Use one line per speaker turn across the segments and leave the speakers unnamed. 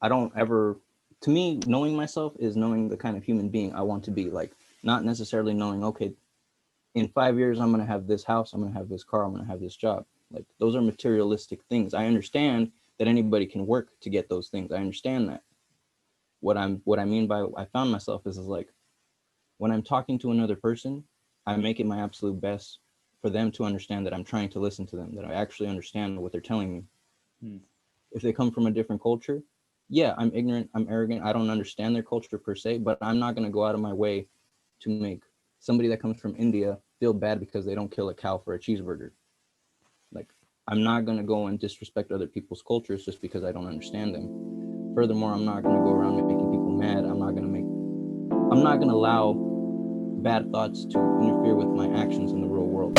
I don't ever, to me, knowing myself is knowing the kind of human being I want to be. Like, not necessarily knowing, okay, in 5 years, I'm going to have this house, I'm going to have this car, I'm going to have this job. Like, those are materialistic things. I understand that anybody can work to get those things. I understand that. What I mean by I found myself is like, when I'm talking to another person, I make it my absolute best for them to understand that I'm trying to listen to them, that I actually understand what they're telling me.
Hmm.
If they come from a different culture, yeah, I'm ignorant, I'm arrogant, I don't understand their culture per se, but I'm not going to go out of my way to make somebody that comes from India feel bad because they don't kill a cow for a cheeseburger. Like, I'm not going to go and disrespect other people's cultures just because I don't understand them. Furthermore, I'm not going to go around making people mad. I'm not going to allow bad thoughts to interfere with my actions in the real world.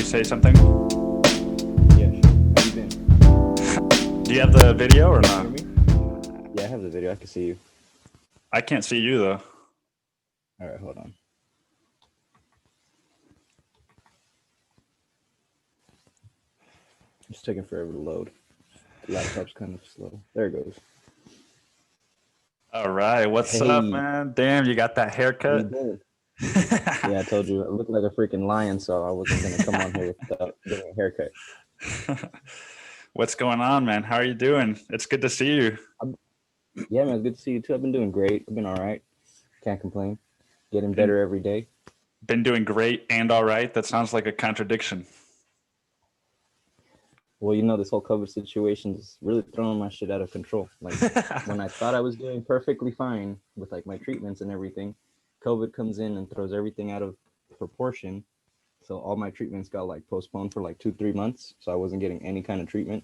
Say something?
Yeah, sure. How you been?
Do you have the video or not?
Yeah, I have the video. I can see you.
I can't see you though.
All right, hold on. It's taking forever to load. The laptop's kind of slow. There it goes.
All right, what's up, man? Damn, you got that haircut.
How you doing? Yeah, I told you I look like a freaking lion, so I wasn't gonna come on here without getting a haircut.
What's going on, man? How are you doing? It's good to see you.
Yeah, man, it's good to see you too. I've been doing great. I've been all right. Can't complain. Getting better every day.
Been doing great and all right. That sounds like a contradiction.
Well, you know, this whole COVID situation is really throwing my shit out of control. Like, when I thought I was doing perfectly fine with like my treatments and everything, COVID comes in and throws everything out of proportion. So all my treatments got like postponed for like 2-3 months. So I wasn't getting any kind of treatment.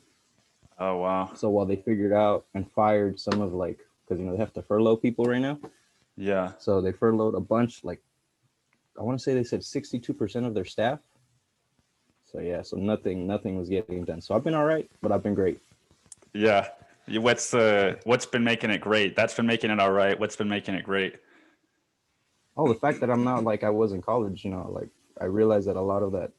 Oh, wow.
So while they figured out and fired some of like, because you know they have to furlough people right now.
Yeah.
So they furloughed a bunch, like I want to say they said 62% of their staff. So yeah, so nothing was getting done. So I've been all right, but I've been great.
Yeah. What's been making it great? That's been making it all right. What's been making it great?
Oh, the fact that I'm not like I was in college, you know, like I realized that a lot of that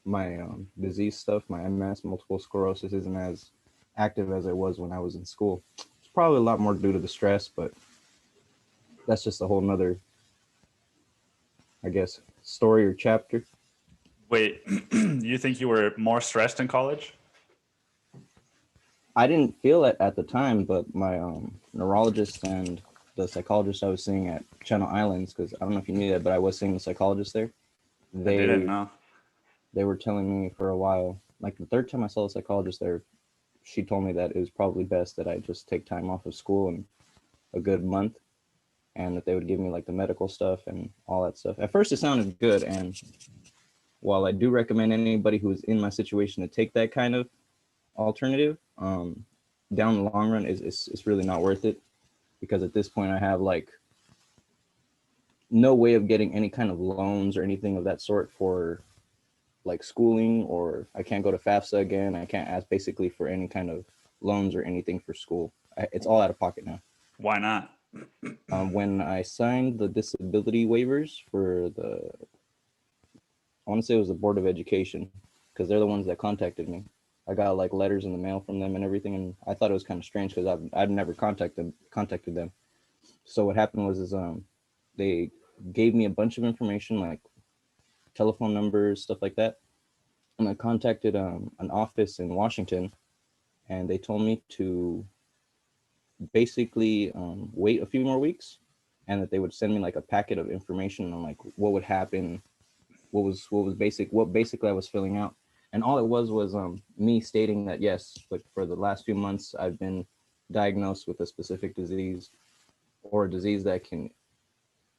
my disease stuff, my MS, multiple sclerosis, isn't as active as it was when I was in school. It's probably a lot more due to the stress, but that's just a whole nother, I guess, story or chapter.
Wait, you think you were more stressed in college?
I didn't feel it at the time, but my neurologist and the psychologist I was seeing at Channel Islands, because I don't know if you knew that, but I was seeing the psychologist there.
I didn't
They
know.
they were telling me for a while, like the third time I saw the psychologist there, she told me that it was probably best that I just take time off of school and a good month, and that they would give me like the medical stuff and all that stuff. At first, it sounded good, and while I do recommend anybody who is in my situation to take that kind of alternative, down the long run, it's really not worth it, because at this point I have like no way of getting any kind of loans or anything of that sort for like schooling, or I can't go to FAFSA again. I can't ask basically for any kind of loans or anything for school. It's all out of pocket now.
Why not?
When I signed the disability waivers for I want to say it was the Board of Education, because they're the ones that contacted me. I got like letters in the mail from them and everything, and I thought it was kind of strange because I've never contacted them. So what happened was they gave me a bunch of information like telephone numbers, stuff like that, and I contacted an office in Washington, and they told me to basically wait a few more weeks, and that they would send me like a packet of information on like what would happen, what basically I was filling out, and all it was me stating that yes, like for the last few months I've been diagnosed with a specific disease, or a disease that can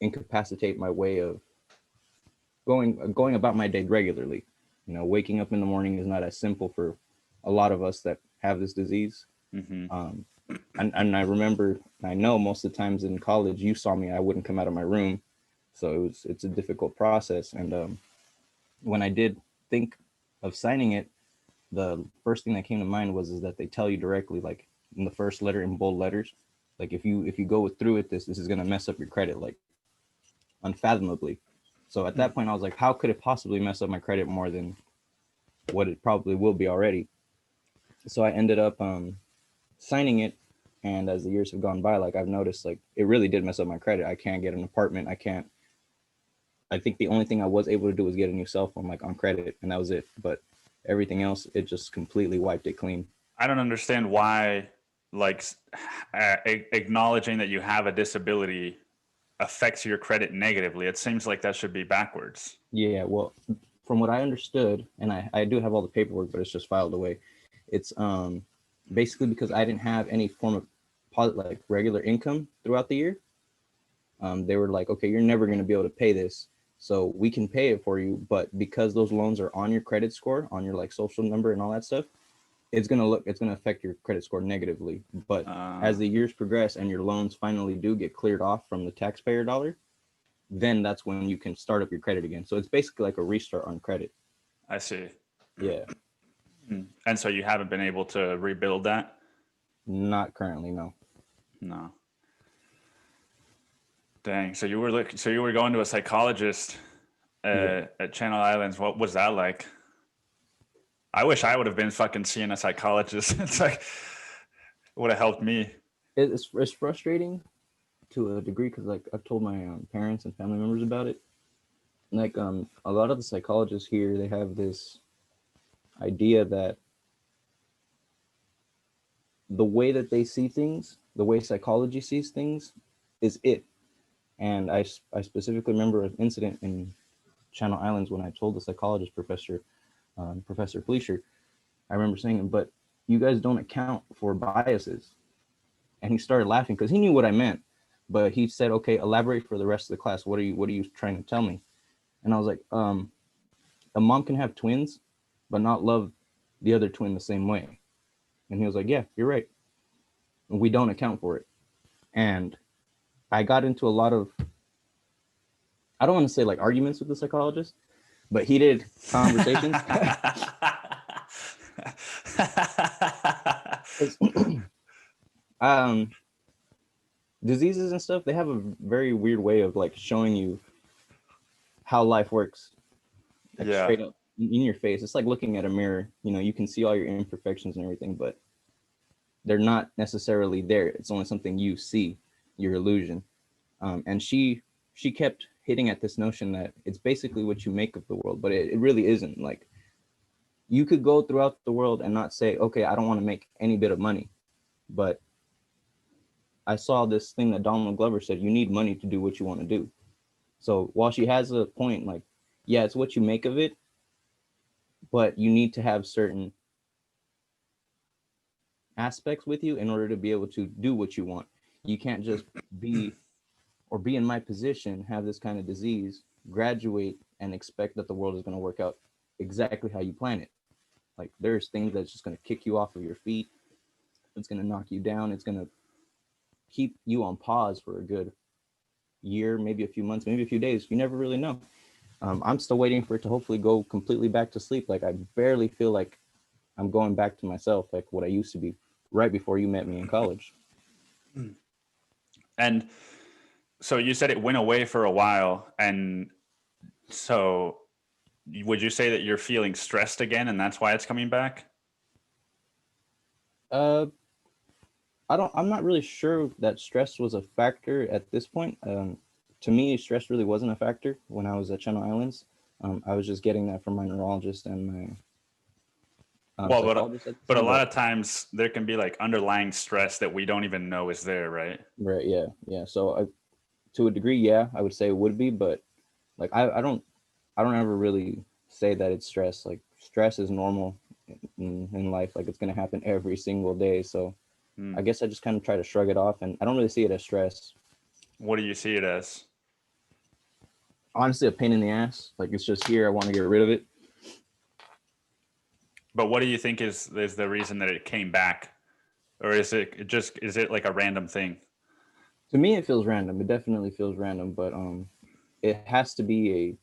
incapacitate my way of going about my day regularly. You know, waking up in the morning is not as simple for a lot of us that have this disease.
Mm-hmm.
And I remember, I know most of the times in college, you saw me, I wouldn't come out of my room. So it's a difficult process. And when I did think of signing it, the first thing that came to mind was is that they tell you directly, like in the first letter in bold letters, like if you go through with this is going to mess up your credit, like unfathomably. So at that point, I was like, how could it possibly mess up my credit more than what it probably will be already? So I ended up signing it. And as the years have gone by, like I've noticed, like it really did mess up my credit. I can't get an apartment. I think the only thing I was able to do was get a new cell phone, like on credit, and that was it. But everything else, it just completely wiped it clean.
I don't understand why, like, acknowledging that you have a disability affects your credit negatively. It seems like that should be backwards.
Yeah, well, from what I understood, and I do have all the paperwork, but it's just filed away. It's basically because I didn't have any form of like regular income throughout the year. They were like, okay, you're never going to be able to pay this, so we can pay it for you, but because those loans are on your credit score, on your like social number and all that stuff, it's going to affect your credit score negatively. But as the years progress and your loans finally do get cleared off from the taxpayer dollar, then that's when you can start up your credit again. So it's basically like a restart on credit.
I see.
Yeah.
And so you haven't been able to rebuild that?
Not currently, no.
No. Dang. So you were going to a psychologist at Channel Islands. What was that like? I wish I would have been fucking seeing a psychologist. It's like, it would have helped me.
It's frustrating to a degree because like I've told my parents and family members about it. Like a lot of the psychologists here, they have this idea that the way that they see things, the way psychology sees things, is it. And I specifically remember an incident in Channel Islands when I told the psychologist Professor Fleischer, I remember saying, but you guys don't account for biases. And he started laughing because he knew what I meant. But he said, okay, elaborate for the rest of the class. What are you trying to tell me? And I was like, a mom can have twins, but not love the other twin the same way. And he was like, yeah, you're right. And we don't account for it. And I got into a lot of, I don't want to say like arguments with the psychologist, but heated conversations. Diseases and stuff, they have a very weird way of like showing you how life works, like straight up in your face. It's like looking at a mirror. You know, you can see all your imperfections and everything, but they're not necessarily there. It's only something you see, your illusion. And she kept hitting at this notion that it's basically what you make of the world, but it really isn't. Like, you could go throughout the world and not say, okay, I don't want to make any bit of money, but I saw this thing that Donald Glover said, you need money to do what you want to do. So while she has a point, like, yeah, it's what you make of it, but you need to have certain aspects with you in order to be able to do what you want. You can't just be in my position, have this kind of disease, graduate, and expect that the world is going to work out exactly how you plan it. Like, there's things that's just going to kick you off of your feet. It's going to knock you down. It's going to keep you on pause for a good year, maybe a few months, maybe a few days. You never really know. I'm still waiting for it to hopefully go completely back to sleep. Like, I barely feel like I'm going back to myself, like what I used to be right before you met me in college.
And so you said it went away for a while. And so would you say that you're feeling stressed again and that's why it's coming back?
I'm not really sure that stress was a factor at this point. To me, stress really wasn't a factor when I was at Channel Islands. I was just getting that from my neurologist and my psychologist at the
but a
time,
lot of times there can be like underlying stress that we don't even know is there, right?
Right. Yeah. So to a degree, yeah, I would say it would be, but like I don't ever really say that it's stress. Like, stress is normal in life. Like, it's gonna happen every single day. So I guess I just kind of try to shrug it off, and I don't really see it as stress.
What do you see it as?
Honestly, a pain in the ass. Like, it's just here. I want to get rid of it.
But what do you think is the reason that it came back? Or is it like a random thing?
To me, it feels random. It definitely feels random, but it has to be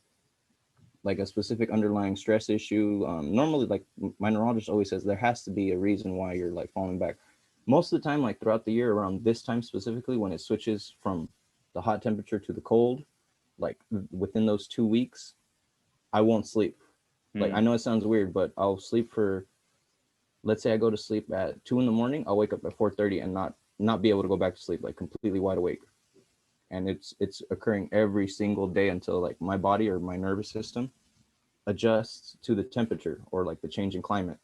a specific underlying stress issue. Normally, like my neurologist always says, there has to be a reason why you're like falling back. Most of the time, like throughout the year, around this time specifically, when it switches from the hot temperature to the cold, like within those 2 weeks, I won't sleep. Like, I know it sounds weird, but I'll sleep for, let's say I go to sleep at 2 a.m. I'll wake up at 4:30 and not be able to go back to sleep, like completely wide awake. And it's occurring every single day until like my body or my nervous system adjusts to the temperature or like the change in climate.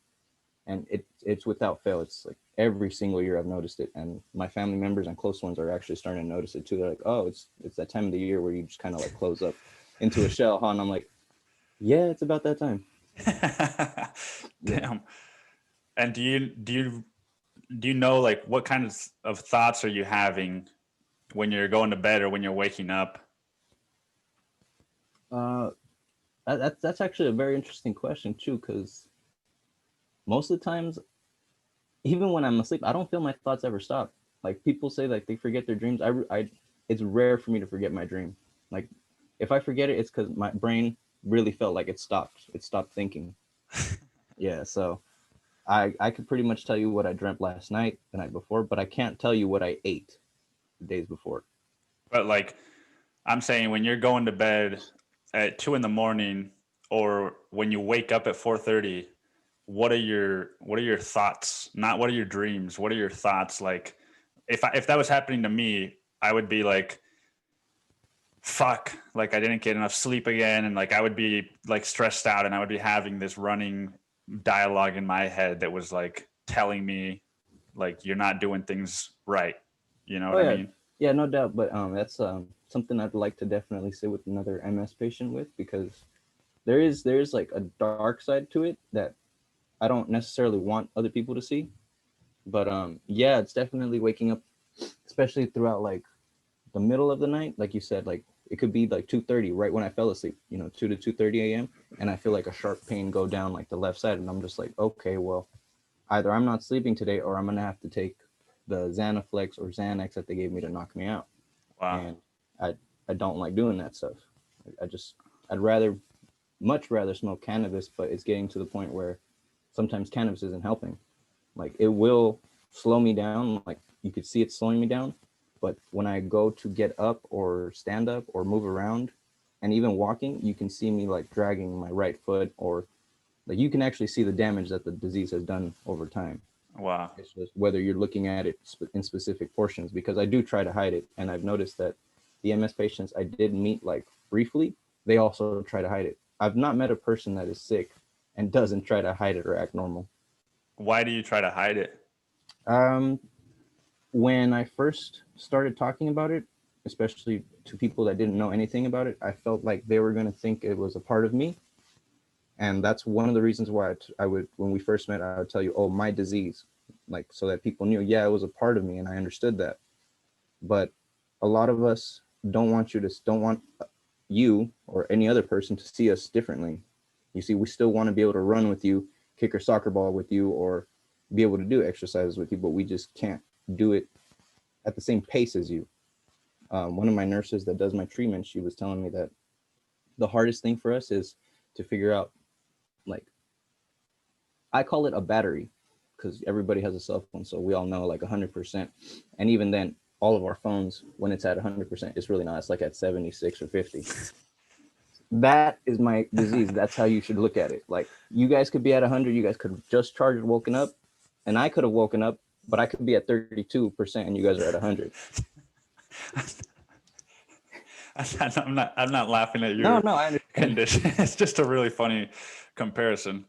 And it's without fail. It's like every single year I've noticed it, and my family members and close ones are actually starting to notice it too. They're like, oh, it's that time of the year where you just kind of like close up into a shell, huh? And I'm like, yeah, it's about that time.
Damn. And do you know like what kind of thoughts are you having when you're going to bed or when you're waking up?
That's actually a very interesting question too, because most of the times, even when I'm asleep, I don't feel my thoughts ever stop. Like, people say like they forget their dreams. It's rare for me to forget my dream. Like, if I forget it, it's because my brain really felt like it stopped. It stopped thinking. Yeah, so I could pretty much tell you what I dreamt last night, the night before, but I can't tell you what I ate the days before.
But like, I'm saying when you're going to bed at 2 a.m. or when you wake up at 4:30, what are your thoughts? Not what are your dreams? What are your thoughts? Like, if that was happening to me, I would be like, fuck, like I didn't get enough sleep again, and like I would be like stressed out, and I would be having this running dialogue in my head that was like telling me like you're not doing things right. You know
Oh
what I
yeah,
mean?
yeah, no doubt. But that's something I'd like to definitely sit with another MS patient with, because there is like a dark side to it that I don't necessarily want other people to see. But yeah, it's definitely waking up, especially throughout like the middle of the night, like you said, like it could be like 2:30, right when I fell asleep, 2 to 2:30 a.m. And I feel like a sharp pain go down like the left side, and I'm just like, okay, well, either I'm not sleeping today or I'm gonna have to take the Xanaflex or Xanax that they gave me to knock me out.
Wow.
And I don't like doing that stuff. I'd much rather smoke cannabis, but it's getting to the point where sometimes cannabis isn't helping. Like, it will slow me down, like you could see it slowing me down, but when I go to get up or stand up or move around and even walking, you can see me like dragging my right foot, or like you can actually see the damage that the disease has done over time.
Wow.
It's just whether you're looking at it in specific portions, because I do try to hide it. And I've noticed that the MS patients I did meet like briefly, they also try to hide it. I've not met a person that is sick and doesn't try to hide it or act normal.
Why do you try to hide it?
Um, when I first started talking about it, especially to people that didn't know anything about it, I felt like they were going to think it was a part of me. And that's one of the reasons why I would, when we first met, I would tell you, oh, my disease, like, so that people knew, yeah, it was a part of me and I understood that. But a lot of us don't want you or any other person to see us differently. You see, we still want to be able to run with you, kick a soccer ball with you, or be able to do exercises with you, but we just can't do it at the same pace as you. One of my nurses that does my treatment, she was telling me that the hardest thing for us is to figure out, like, I call it a battery, because everybody has a cell phone, so we all know like 100%. And even then, all of our phones, when it's at 100%, it's really not. It's like at 76 or 50. That is my disease. That's how you should look at it. Like, you guys could be at 100. You guys could have just charged, woken up, and I could have woken up, but I could be at 32% and you guys are at 100.
I'm not laughing at
No,
your
no, I understand.
condition. It's just a really funny comparison.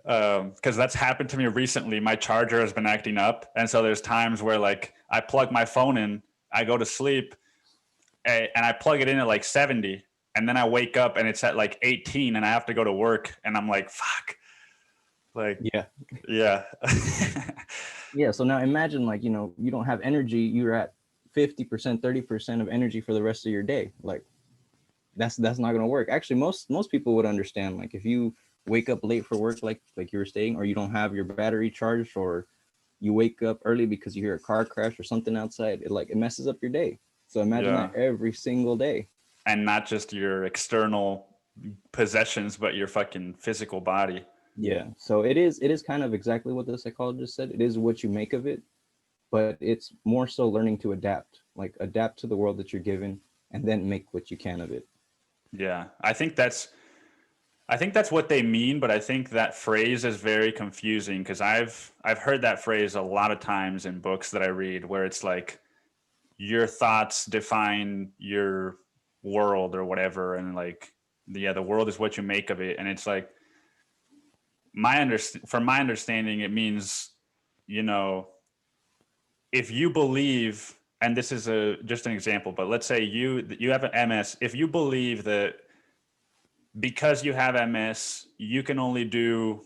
Because that's happened to me recently. My charger has been acting up, and so there's times where like I plug my phone in, I go to sleep, and I plug it in at like 70, and then I wake up and it's at like 18, and I have to go to work, and I'm like, fuck, like,
Yeah.
yeah.
Yeah. So now imagine, like, you don't have energy. You're at 50%, 30% of energy for the rest of your day. Like that's not going to work. Actually, most people would understand, like if you wake up late for work, like you were saying, or you don't have your battery charged, or you wake up early because you hear a car crash or something outside, it messes up your day. So imagine
Yeah.
that every single day.
And not just your external possessions, but your fucking physical body.
Yeah. So it is kind of exactly what the psychologist said. It is what you make of it, but it's more so learning to adapt, like adapt to the world that you're given and then make what you can of it.
Yeah. I think that's what they mean, but I think that phrase is very confusing because I've heard that phrase a lot of times in books that I read where it's like your thoughts define your world or whatever, and like the world is what you make of it, and it's like from my understanding it means, you know, if you believe, and this is just an example, but let's say you have an MS, if you believe that because you have MS, you can only do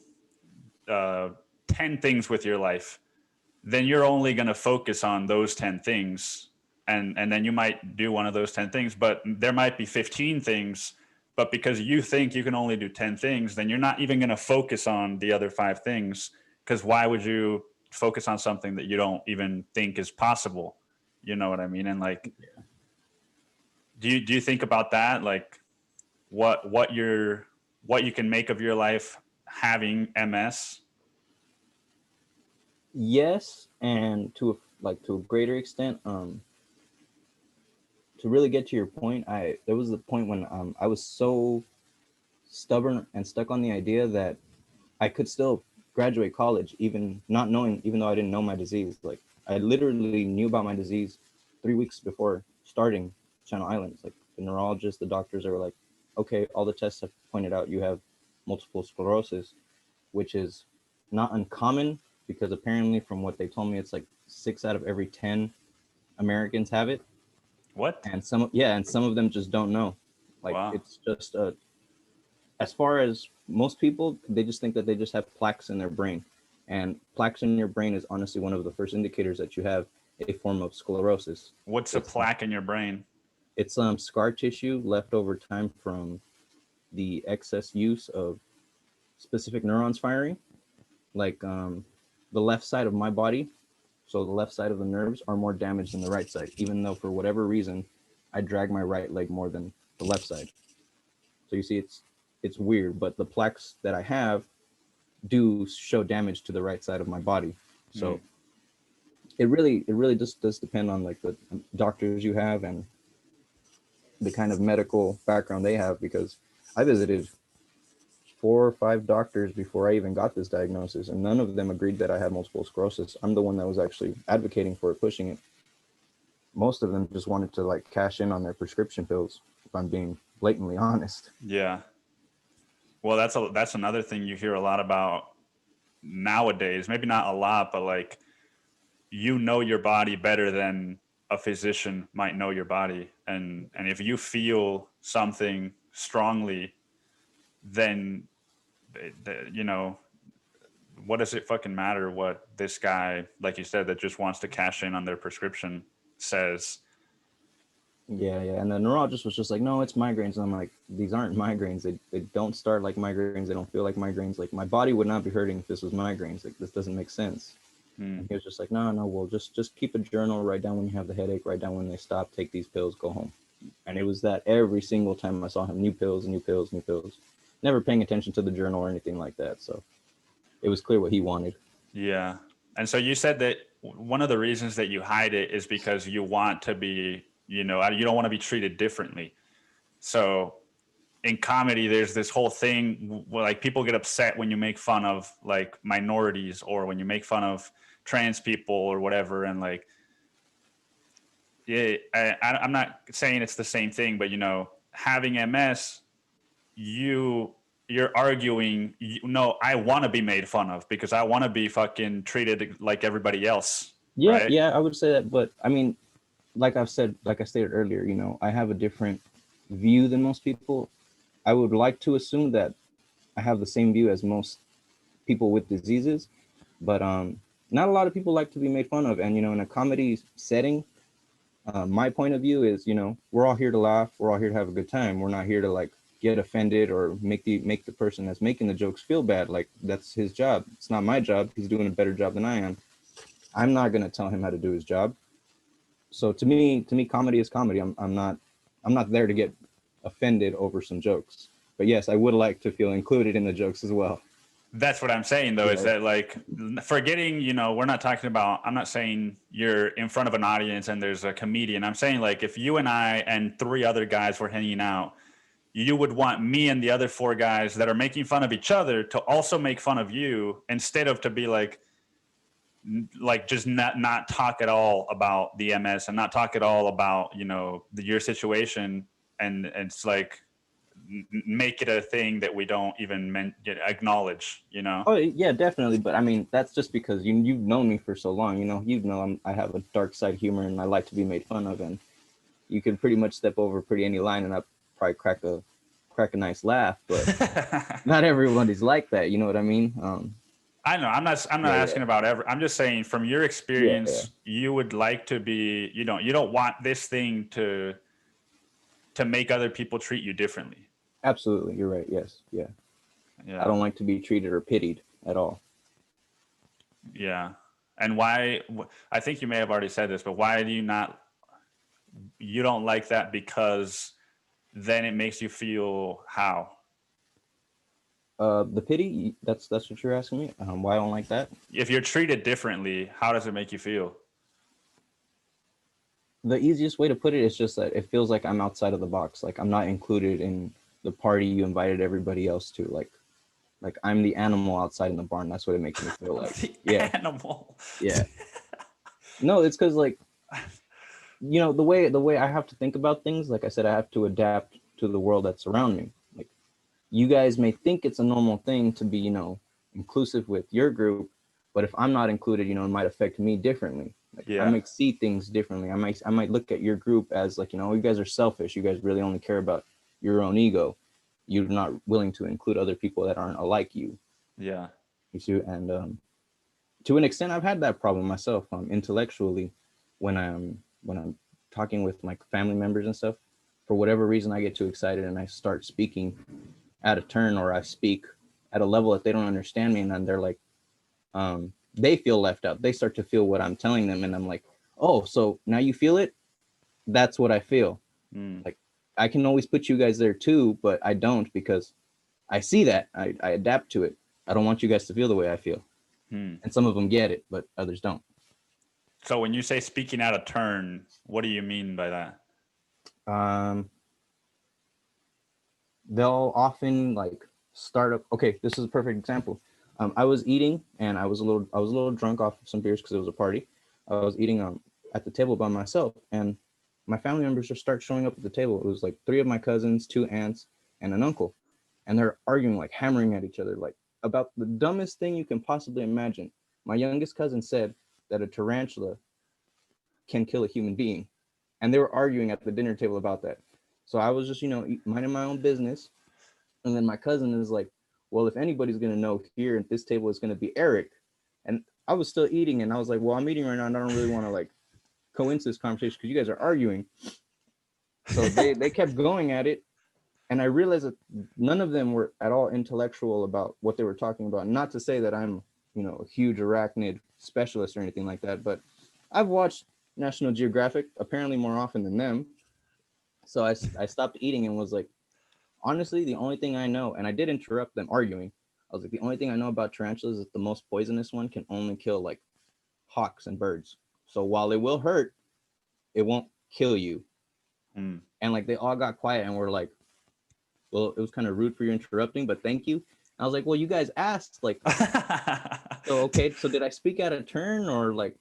10 things with your life, then you're only going to focus on those 10 things. And then you might do one of those 10 things, but there might be 15 things. But because you think you can only do 10 things, then you're not even going to focus on the other 5 things. Because why would you focus on something that you don't even think is possible? You know what I mean? And like,
Yeah.
do you think about that? Like, what you can make of your life having MS?
Yes, and to a greater extent, to really get to your point, there was a point when I was so stubborn and stuck on the idea that I could still graduate college even not knowing, even though I didn't know my disease. Like I literally knew about my disease 3 weeks before starting Channel Islands. Like the neurologist, the doctors are like, okay, all the tests have pointed out you have multiple sclerosis, which is not uncommon because apparently from what they told me, it's like 6 out of every 10 Americans have it.
What?
And some of them just don't know. Like
Wow.
it's just as far as most people, they just think that they just have plaques in their brain. And plaques in your brain is honestly one of the first indicators that you have a form of sclerosis.
What's a
It's
plaque in your brain?
it's scar tissue left over time from the excess use of specific neurons firing. Like the left side of my body, so the left side of the nerves are more damaged than the right side, even though for whatever reason I drag my right leg more than the left side. So you see, it's weird, but the plaques that I have do show damage to the right side of my body. So it really just does depend on like the doctors you have and the kind of medical background they have, because I visited 4 or 5 doctors before I even got this diagnosis, and none of them agreed that I had multiple sclerosis. I'm the one that was actually advocating for it, pushing it. Most of them just wanted to like cash in on their prescription pills, if I'm being blatantly honest.
Yeah. Well, that's another thing you hear a lot about nowadays. Maybe not a lot, but like you know your body better than a physician might know your body, and if you feel something strongly, then you know, what does it fucking matter what this guy, like you said, that just wants to cash in on their prescription says?
Yeah, yeah. And the neurologist was just like, no, it's migraines. And I'm like, these aren't migraines. They don't start like migraines. They don't feel like migraines. Like my body would not be hurting if this was migraines. Like this doesn't make sense. And he was just like, no, no, well, just keep a journal, write down when you have the headache, write down when they stop, take these pills, go home. And it was that every single time I saw him, new pills, new pills, new pills. Never paying attention to the journal or anything like that. So it was clear what he wanted.
Yeah. And so you said that one of the reasons that you hide it is because you want to be, you know, you don't want to be treated differently. So in comedy, there's this whole thing where like people get upset when you make fun of like minorities or when you make fun of trans people or whatever. And like, yeah, I'm not saying it's the same thing, but you know, having MS, you're arguing, no, I want to be made fun of because I want to be fucking treated like everybody else,
Yeah,
right?
yeah, I would say that. But I mean, like I stated earlier, I have a different view than most people. I would like to assume that I have the same view as most people with diseases, but not a lot of people like to be made fun of. And in a comedy setting, My point of view is, we're all here to laugh. We're all here to have a good time. We're not here to like get offended or make the person that's making the jokes feel bad. Like that's his job. It's not my job. He's doing a better job than I am. I'm not gonna tell him how to do his job. So to me, comedy is comedy. I'm not there to get offended over some jokes. But yes, I would like to feel included in the jokes as well.
That's what I'm saying, though, is that like forgetting, we're not talking about, I'm not saying you're in front of an audience and there's a comedian. I'm saying like if you and I and 3 other guys were hanging out, you would want me and the other 4 guys that are making fun of each other to also make fun of you instead of to be like just not talk at all about the MS and not talk at all about, your situation. And it's like, make it a thing that we don't even acknowledge,
Oh yeah, definitely. But I mean, that's just because you've known me for so long. I have a dark side humor and I like to be made fun of, and you can pretty much step over pretty any line and I probably crack a nice laugh. But not everybody's like that. You know what I mean?
I know. I'm not asking about I'm just saying from your experience, you would like to be. You don't want this thing to make other people treat you differently.
Absolutely, you're right. Yes, yeah. I don't like to be treated or pitied at all.
Yeah, and why? I think you may have already said this, but why do you not? You don't like that because then it makes you feel how?
The pity. That's what you're asking me. Why I don't like that?
If you're treated differently, how does it make you feel?
The easiest way to put it is just that it feels like I'm outside of the box. Like I'm not included in the party you invited everybody else to. Like I'm the animal outside in the barn. That's what it makes me feel like.
Animal.
Yeah. No, it's because like, the way I have to think about things. Like I said, I have to adapt to the world that's around me. Like you guys may think it's a normal thing to be, inclusive with your group, but if I'm not included, it might affect me differently. Like I might see things differently. I might look at your group as like, you guys are selfish. You guys really only care about your own ego. You're not willing to include other people that aren't alike you.
Yeah.
You see, and to an extent, I've had that problem myself. Intellectually, when I'm talking with my family members and stuff, for whatever reason, I get too excited and I start speaking out of turn, or I speak at a level that they don't understand me, and then they're like, they feel left out. They start to feel what I'm telling them, and I'm like, oh, so now you feel it? That's what I feel. Like I can always put you guys there too, but I don't, because I see that. I adapt to it. I don't want you guys to feel the way I feel. And some of them get it, but others don't.
So when you say speaking out of turn, what do you mean by that?
They'll often like start up. Okay, this is a perfect example. I was eating and I was a little drunk off of some beers because it was a party. I was eating at the table by myself, and my family members just start showing up at the table. It was like 3 of my cousins, 2 aunts, and an uncle, and they're arguing, like hammering at each other, like about the dumbest thing you can possibly imagine. My youngest cousin said that a tarantula can kill a human being, and they were arguing at the dinner table about that. So I was just, minding my own business, and then my cousin is like, well, if anybody's gonna know here at this table, it's gonna be Eric. And I was still eating, and I was like, well, I'm eating right now, and I don't really want to like go into this conversation because you guys are arguing. So they kept going at it, and I realized that none of them were at all intellectual about what they were talking about. Not to say that I'm, a huge arachnid specialist or anything like that, but I've watched National Geographic apparently more often than them. So I stopped eating and was like, honestly, the only thing I know, and I did interrupt them arguing. I was like, the only thing I know about tarantulas is that the most poisonous one can only kill like hawks and birds. So while it will hurt, it won't kill you. And like they all got quiet and were like, well, it was kind of rude for you interrupting, but thank you. And I was like, well, you guys asked, like, so okay, so did I speak out of turn, or like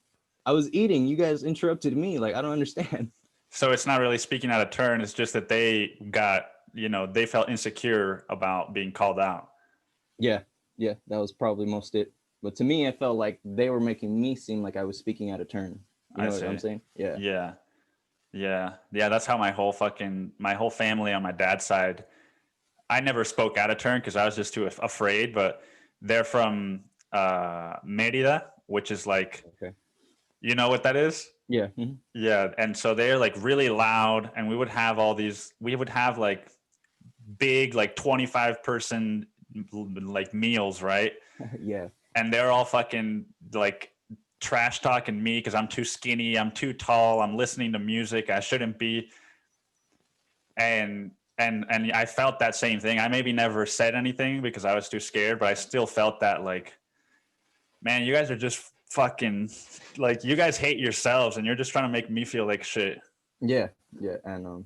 I was eating, you guys interrupted me? Like, I don't understand.
So it's not really speaking out of turn. It's just that they got, they felt insecure about being called out.
Yeah, that was probably most it. But to me, it felt like they were making me seem like I was speaking out of turn. You know what I'm saying?
Yeah. That's how my whole family on my dad's side, I never spoke out of turn because I was just too afraid. But they're from Merida, which is like,
okay.
You know what that is?
Yeah.
Yeah, and so they're like really loud, and we would have like big like 25 person like meals, right?
Yeah.
And they're all fucking like trash talking me because I'm too skinny, I'm too tall, I'm listening to music I shouldn't be. And I felt that same thing. I maybe never said anything because I was too scared, but I still felt that, like, man, you guys are just fucking, like, you guys hate yourselves and you're just trying to make me feel like shit.
Yeah. Yeah. And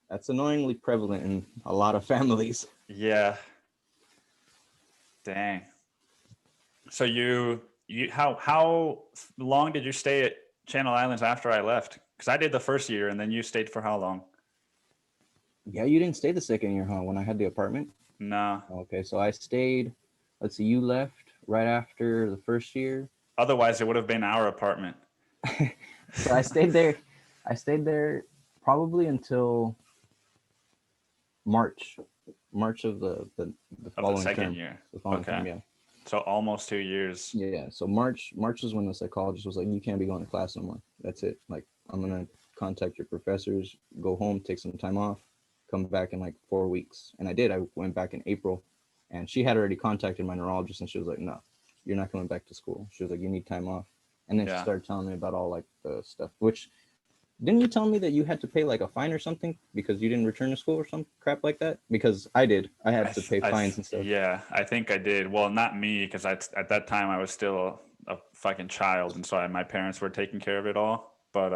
that's annoyingly prevalent in a lot of families.
Yeah. Dang. So how long did you stay at Channel Islands after I left? Because I did the first year, and then you stayed for how long?
Yeah, you didn't stay the second year, huh? When I had the apartment.
No.
Okay, so I stayed. Let's see, you left right after the first year.
Otherwise, it would have been our apartment.
So I stayed there. I stayed there probably until March, March of the
Of the
following
second
term.
year.
The following
Okay.
term, yeah.
So almost 2 years.
Yeah. So March was when the psychologist was like, "You can't be going to class no more. That's it. Like, I'm gonna contact your professors, go home, take some time off, come back in like 4 weeks." And I did. I went back in April, and she had already contacted my neurologist, and she was like, "No, you're not coming back to school." She was like, "You need time off." And then she
Yeah.
started telling me about all like the stuff. Which, didn't you tell me that you had to pay like a fine or something because you didn't return to school or some crap like that? Because I did. I had to pay fines and stuff.
Yeah, I think I did. Well, not me, because at that time I was still a fucking child, and so my parents were taking care of it all. But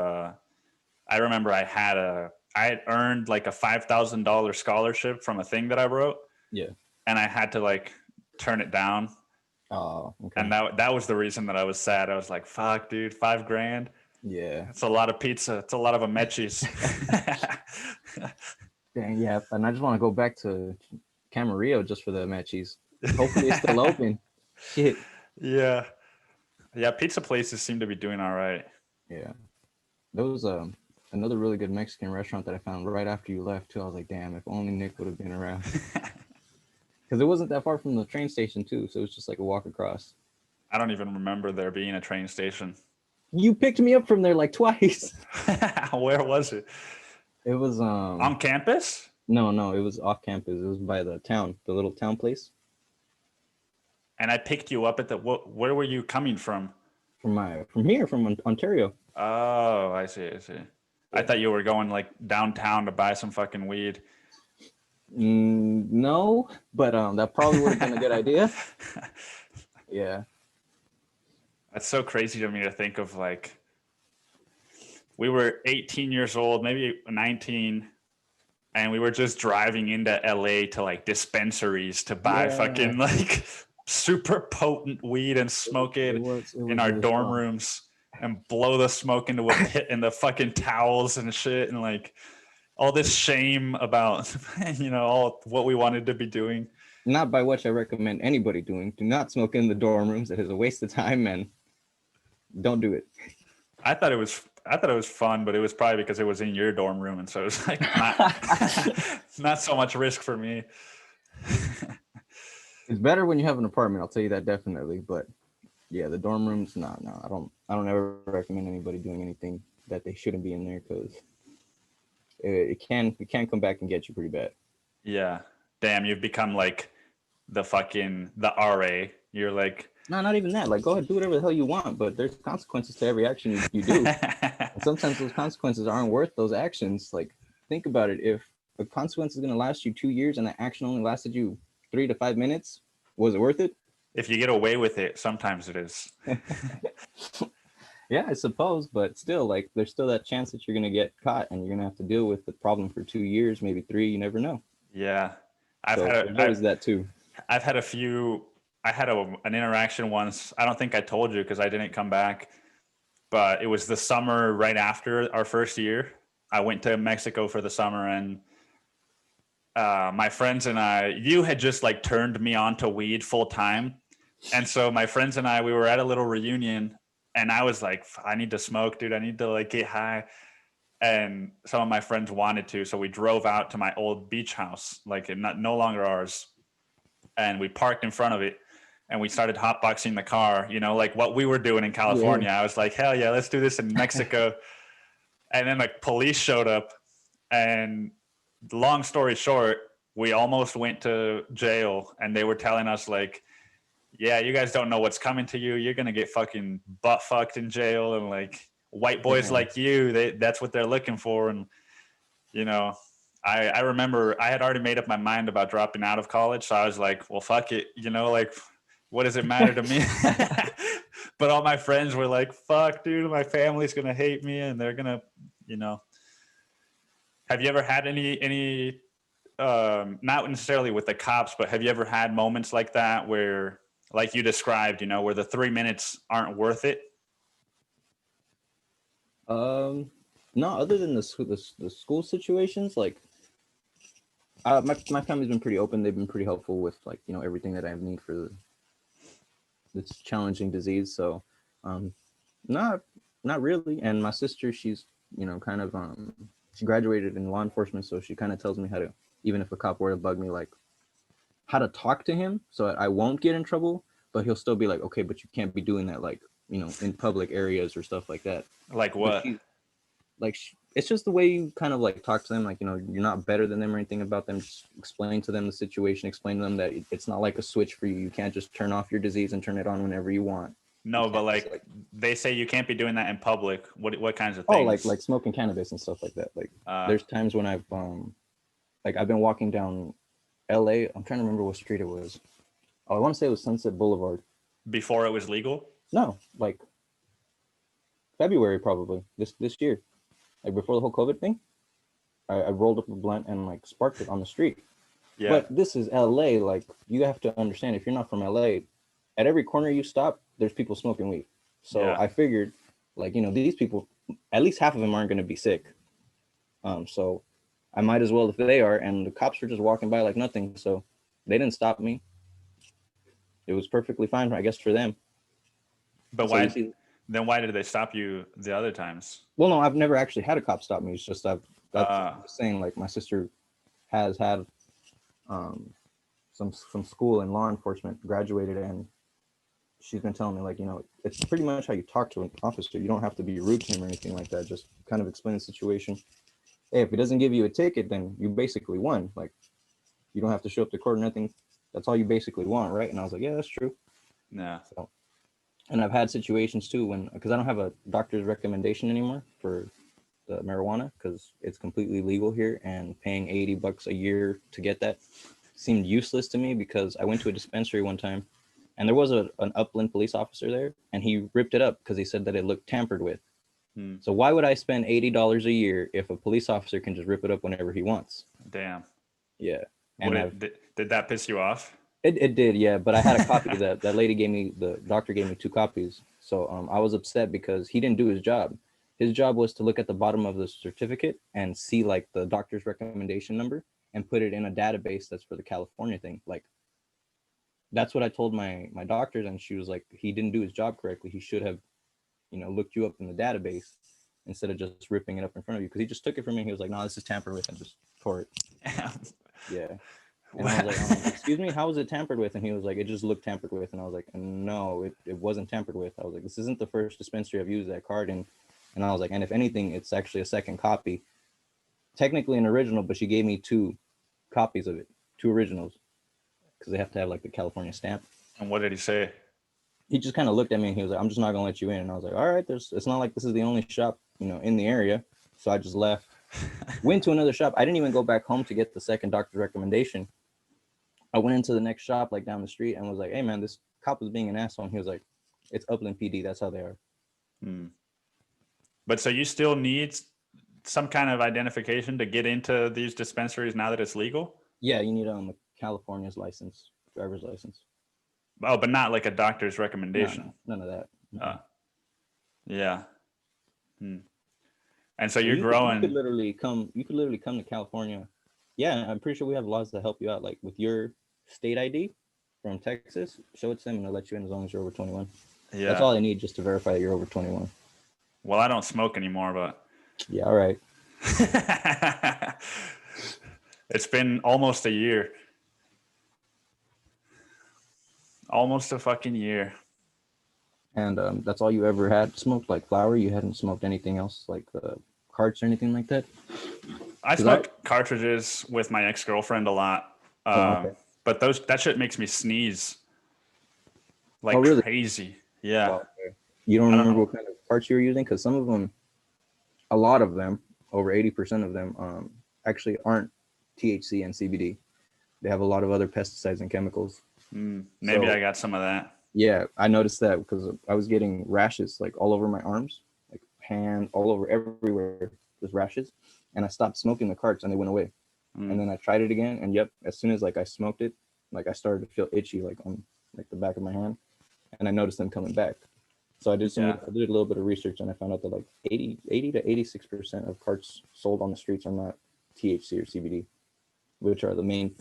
I remember I had earned like a $5,000 scholarship from a thing that I wrote,
Yeah.
and I had to like turn it down.
Oh, okay.
And that was the reason that I was sad. I was like, "Fuck, dude, $5,000.
Yeah.
It's a lot of pizza. It's a lot of amechis."
Dang, yeah. And I just want to go back to Camarillo just for the Mechis. Hopefully it's still open. Shit.
Yeah, yeah. Pizza places seem to be doing all right.
Yeah. There was another really good Mexican restaurant that I found right after you left too. I was like, damn, if only Nick would have been around. Because it wasn't that far from the train station too, so it was just like a walk across.
I don't even remember there being a train station.
You picked me up from there like twice.
Where was it?
It was
On campus?
no, it was off campus. It was by the town, the little town place.
And I picked you up at where were you coming from?
From here, from Ontario.
Oh, I see. I thought you were going like downtown to buy some fucking weed.
No, but that probably would have been a good idea. Yeah.
That's so crazy to me to think of, like, we were 18 years old, maybe 19, and we were just driving into LA to like dispensaries to buy fucking like super potent weed and smoke it in our
really
dorm
fun.
rooms and blow the smoke into a pit in the fucking towels and shit, and like all this shame about all what we wanted to be doing.
Not by which I recommend anybody doing. Do not smoke in the dorm rooms. It is a waste of time, and don't do it.
I thought it was fun, but it was probably because it was in your dorm room, and so it was like not so much risk for me.
It's better when you have an apartment, I'll tell you that definitely. But yeah, the dorm rooms, no, I don't ever recommend anybody doing anything that they shouldn't be in there, because it can come back and get you pretty bad.
Yeah. Damn, you've become like the RA. You're like,
no, not even that. Like, go ahead, do whatever the hell you want, but there's consequences to every action you do. And sometimes those consequences aren't worth those actions. Like, think about it. If a consequence is going to last you 2 years and the action only lasted you 3 to 5 minutes, was it worth it?
If you get away with it, sometimes it is.
Yeah, I suppose, but still, like, there's still that chance that you're going to get caught and you're going to have to deal with the problem for 2 years, maybe 3. You never know.
Yeah.
There's always that too.
I've had a few. I had an interaction once. I don't think I told you because I didn't come back, but it was the summer right after our first year. I went to Mexico for the summer, and my friends and I, you had just like turned me on to weed full time. And so my friends and I, we were at a little reunion, and I was like, I need to smoke, dude. I need to like get high. And some of my friends wanted to. So we drove out to my old beach house, like no longer ours. And we parked in front of it. and we started hotboxing the car, you know, like what we were doing in California.
Yeah.
I was like, hell yeah, let's do this in Mexico. And then like police showed up, and long story short, we almost went to jail, and they were telling us like, yeah, you guys don't know what's coming to you. You're going to get fucking butt fucked in jail. And like white boys like you, that's what they're looking for. And, you know, I remember I had already made up my mind about dropping out of college. So I was like, well, fuck it. You know, like, what does it matter to me? But all my friends were like, fuck, dude, my family's going to hate me. And they're going to, you know, have you ever had any, not necessarily with the cops, but have you ever had moments like that where, like you described, you know, where the 3 minutes aren't worth it?
No, other than the school situations, like my family's been pretty open. They've been pretty helpful with like, you know, everything that I need for this challenging disease. So, not really. And my sister, she's, you know, kind of she graduated in law enforcement, so she kind of tells me how to, even if a cop were to bug me, like how to talk to him so I won't get in trouble, but he'll still be like, okay, but you can't be doing that, like, you know, in public areas or stuff like that.
Like what?
It's just the way you kind of like talk to them, like, you know, you're not better than them or anything about them. Just explain to them the situation, explain to them that it's not like a switch for you. You can't just turn off your disease and turn it on whenever you want.
No, but like they say you can't be doing that in public. What kinds of things?
Oh, like smoking cannabis and stuff like that. Like there's times when I've been walking down LA. I'm trying to remember what street it was. Oh, I want to say it was Sunset Boulevard.
Before it was legal?
No, like February probably this year. Like before the whole COVID thing. I rolled up a blunt and like sparked it on the street. Yeah. But this is LA. Like you have to understand, if you're not from LA, at every corner you stop, there's people smoking weed. So yeah. I figured, like, you know, these people, at least half of them aren't going to be sick. So I might as well if they are. And the cops were just walking by like nothing. So they didn't stop me. It was perfectly fine, I guess, for them.
But why? Then why did they stop you the other times?
Well, no, I've never actually had a cop stop me. It's just I'm saying, like, my sister has had some school in law enforcement, graduated, and she's been telling me, like, you know, it's pretty much how you talk to an officer. You don't have to be rude to him or anything like that. Just kind of explain the situation. Hey, if he doesn't give you a ticket, then you basically won. Like, you don't have to show up to court or nothing. That's all you basically want, right? And I was like, yeah, that's true.
Yeah.
So, and I've had situations too because I don't have a doctor's recommendation anymore for the marijuana because it's completely legal here, and paying $80 a year to get that seemed useless to me because I went to a dispensary one time and there was an Upland police officer there, and he ripped it up because he said that it looked tampered with. So why would I spend $80 a year if a police officer can just rip it up whenever he wants?
Damn.
Yeah.
And did that piss you off?
It did, yeah. But I had a copy that lady gave me. The doctor gave me 2 copies. So I was upset because he didn't do his job. His job was to look at the bottom of the certificate and see like the doctor's recommendation number and put it in a database that's for the California thing. Like, that's what I told my doctors, and she was like, he didn't do his job correctly. He should have, you know, looked you up in the database instead of just ripping it up in front of you, because he just took it from me. He was like, no, this is tampered with, and just tore it. Yeah. And I was like, excuse me, how was it tampered with? And he was like, it just looked tampered with. And I was like, no, it wasn't tampered with. I was like, this isn't the first dispensary I've used that card in. And I was like, and if anything, it's actually a second copy. Technically an original, but she gave me 2 copies of it, 2 originals, because they have to have like the California stamp.
And what did he say?
He just kind of looked at me and he was like, I'm just not gonna let you in. And I was like, all right, it's not like this is the only shop, you know, in the area. So I just left, went to another shop. I didn't even go back home to get the second doctor's recommendation. I went into the next shop like down the street and was like, hey man, this cop was being an asshole. And he was like, it's Upland PD, that's how they are.
But so you still need some kind of identification to get into these dispensaries now that it's legal?
Yeah, you need California's license, driver's license.
Oh, but not like a doctor's recommendation.
No, none of that.
Yeah. And so you're growing.
You could literally come to California. Yeah, I'm pretty sure we have laws that help you out, like with your state ID from Texas. Show it to them and they'll let you in as long as you're over 21. Yeah. That's all I need just to verify that you're over 21.
Well, I don't smoke anymore, but.
Yeah, all right.
It's been almost a year. Almost a fucking year.
And that's all you ever had smoked, like flower? You hadn't smoked anything else, like carts or anything like that?
I smoked cartridges with my ex-girlfriend a lot.
Okay.
But that shit makes me sneeze
Oh,
like
really?
crazy. Yeah.
Wow. Okay. You don't
I don't
remember
know.
what kind of carts you were using? Because some of them, a lot of them, over 80% of them, actually aren't THC and CBD. They have a lot of other pesticides and chemicals.
Maybe
So
I got some of that.
yeah, I noticed that because I was getting rashes like all over my arms, like hand, all over everywhere, just rashes. And I stopped smoking the carts and they went away. And then I tried it again, and yep, as soon as like I smoked it, like I started to feel itchy like on like the back of my hand, and I noticed them coming back. So I did I did a little bit of research, and I found out that like 80 to 86% of carts sold on the streets are not THC or CBD, which are the main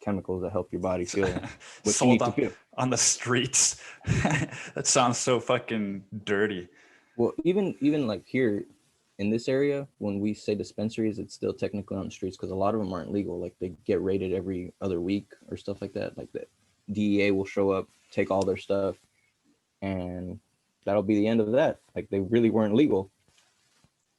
chemicals that help your body feel what you
Sold
need to feel.
on the streets. That sounds so fucking dirty.
Well, even like here in this area, when we say dispensaries, it's still technically on the streets because a lot of them aren't legal. Like they get raided every other week or stuff like that. Like the DEA will show up, take all their stuff, and that'll be the end of that. Like they really weren't legal.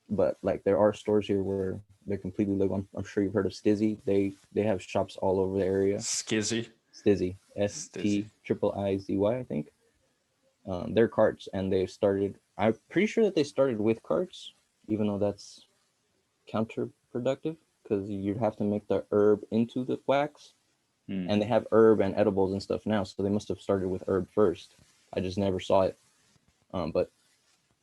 But like there are stores here where they're completely legal. I'm sure you've heard of Stizzy. They have shops all over the area.
Skizzy.
Stizzy,
Stizzy.
STIIZY, I think. They're carts, and they started. I'm pretty sure that they started with carts, even though that's counterproductive because you'd have to make the herb into the wax, and they have herb and edibles and stuff now, so they must have started with herb first. I just never saw it. But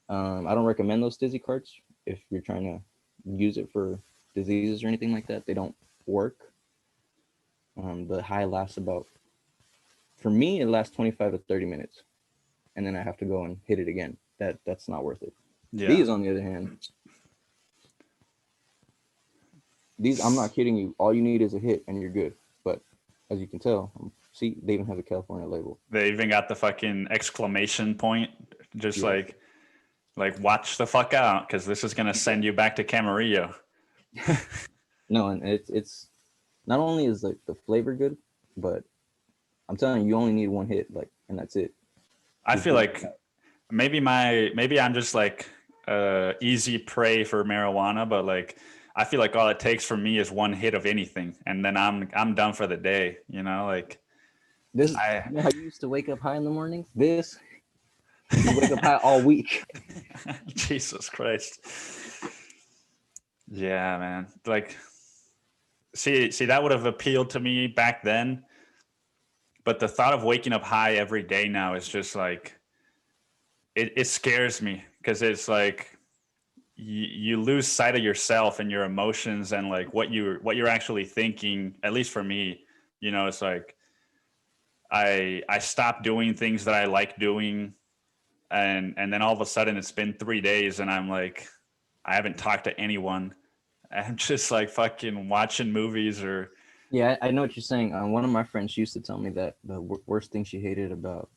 I don't recommend those dizzy carts if you're trying to use it for diseases or anything like that. They don't work. The high lasts about, for me, it lasts 25 to 30 minutes, and then I have to go and hit it again. That's not worth it.
Yeah.
These, on the other hand, I'm not kidding you. All you need is a hit, and you're good. But as you can tell, see, they even have a California label.
They even got the fucking exclamation point, just like watch the fuck out, because this is gonna send you back to Camarillo.
No, and it's not only is like the flavor good, but I'm telling you, you only need one hit, like, and that's it.
I feel like maybe I'm just like easy prey for marijuana, but like I feel like all it takes for me is one hit of anything, and then I'm done for the day. You know, like
this. You know how you used to wake up high in the mornings? This, you wake up high all week.
Jesus Christ. Yeah, man. Like, see, that would have appealed to me back then, but the thought of waking up high every day now is just like, it scares me because it's like you lose sight of yourself and your emotions and like what you're actually thinking. At least for me, you know, it's like I stopped doing things that I like doing, and then all of a sudden it's been 3 days and I'm like, I haven't talked to anyone. I'm just like fucking watching movies or.
Yeah, I know what you're saying. One of my friends used to tell me that the worst thing she hated about,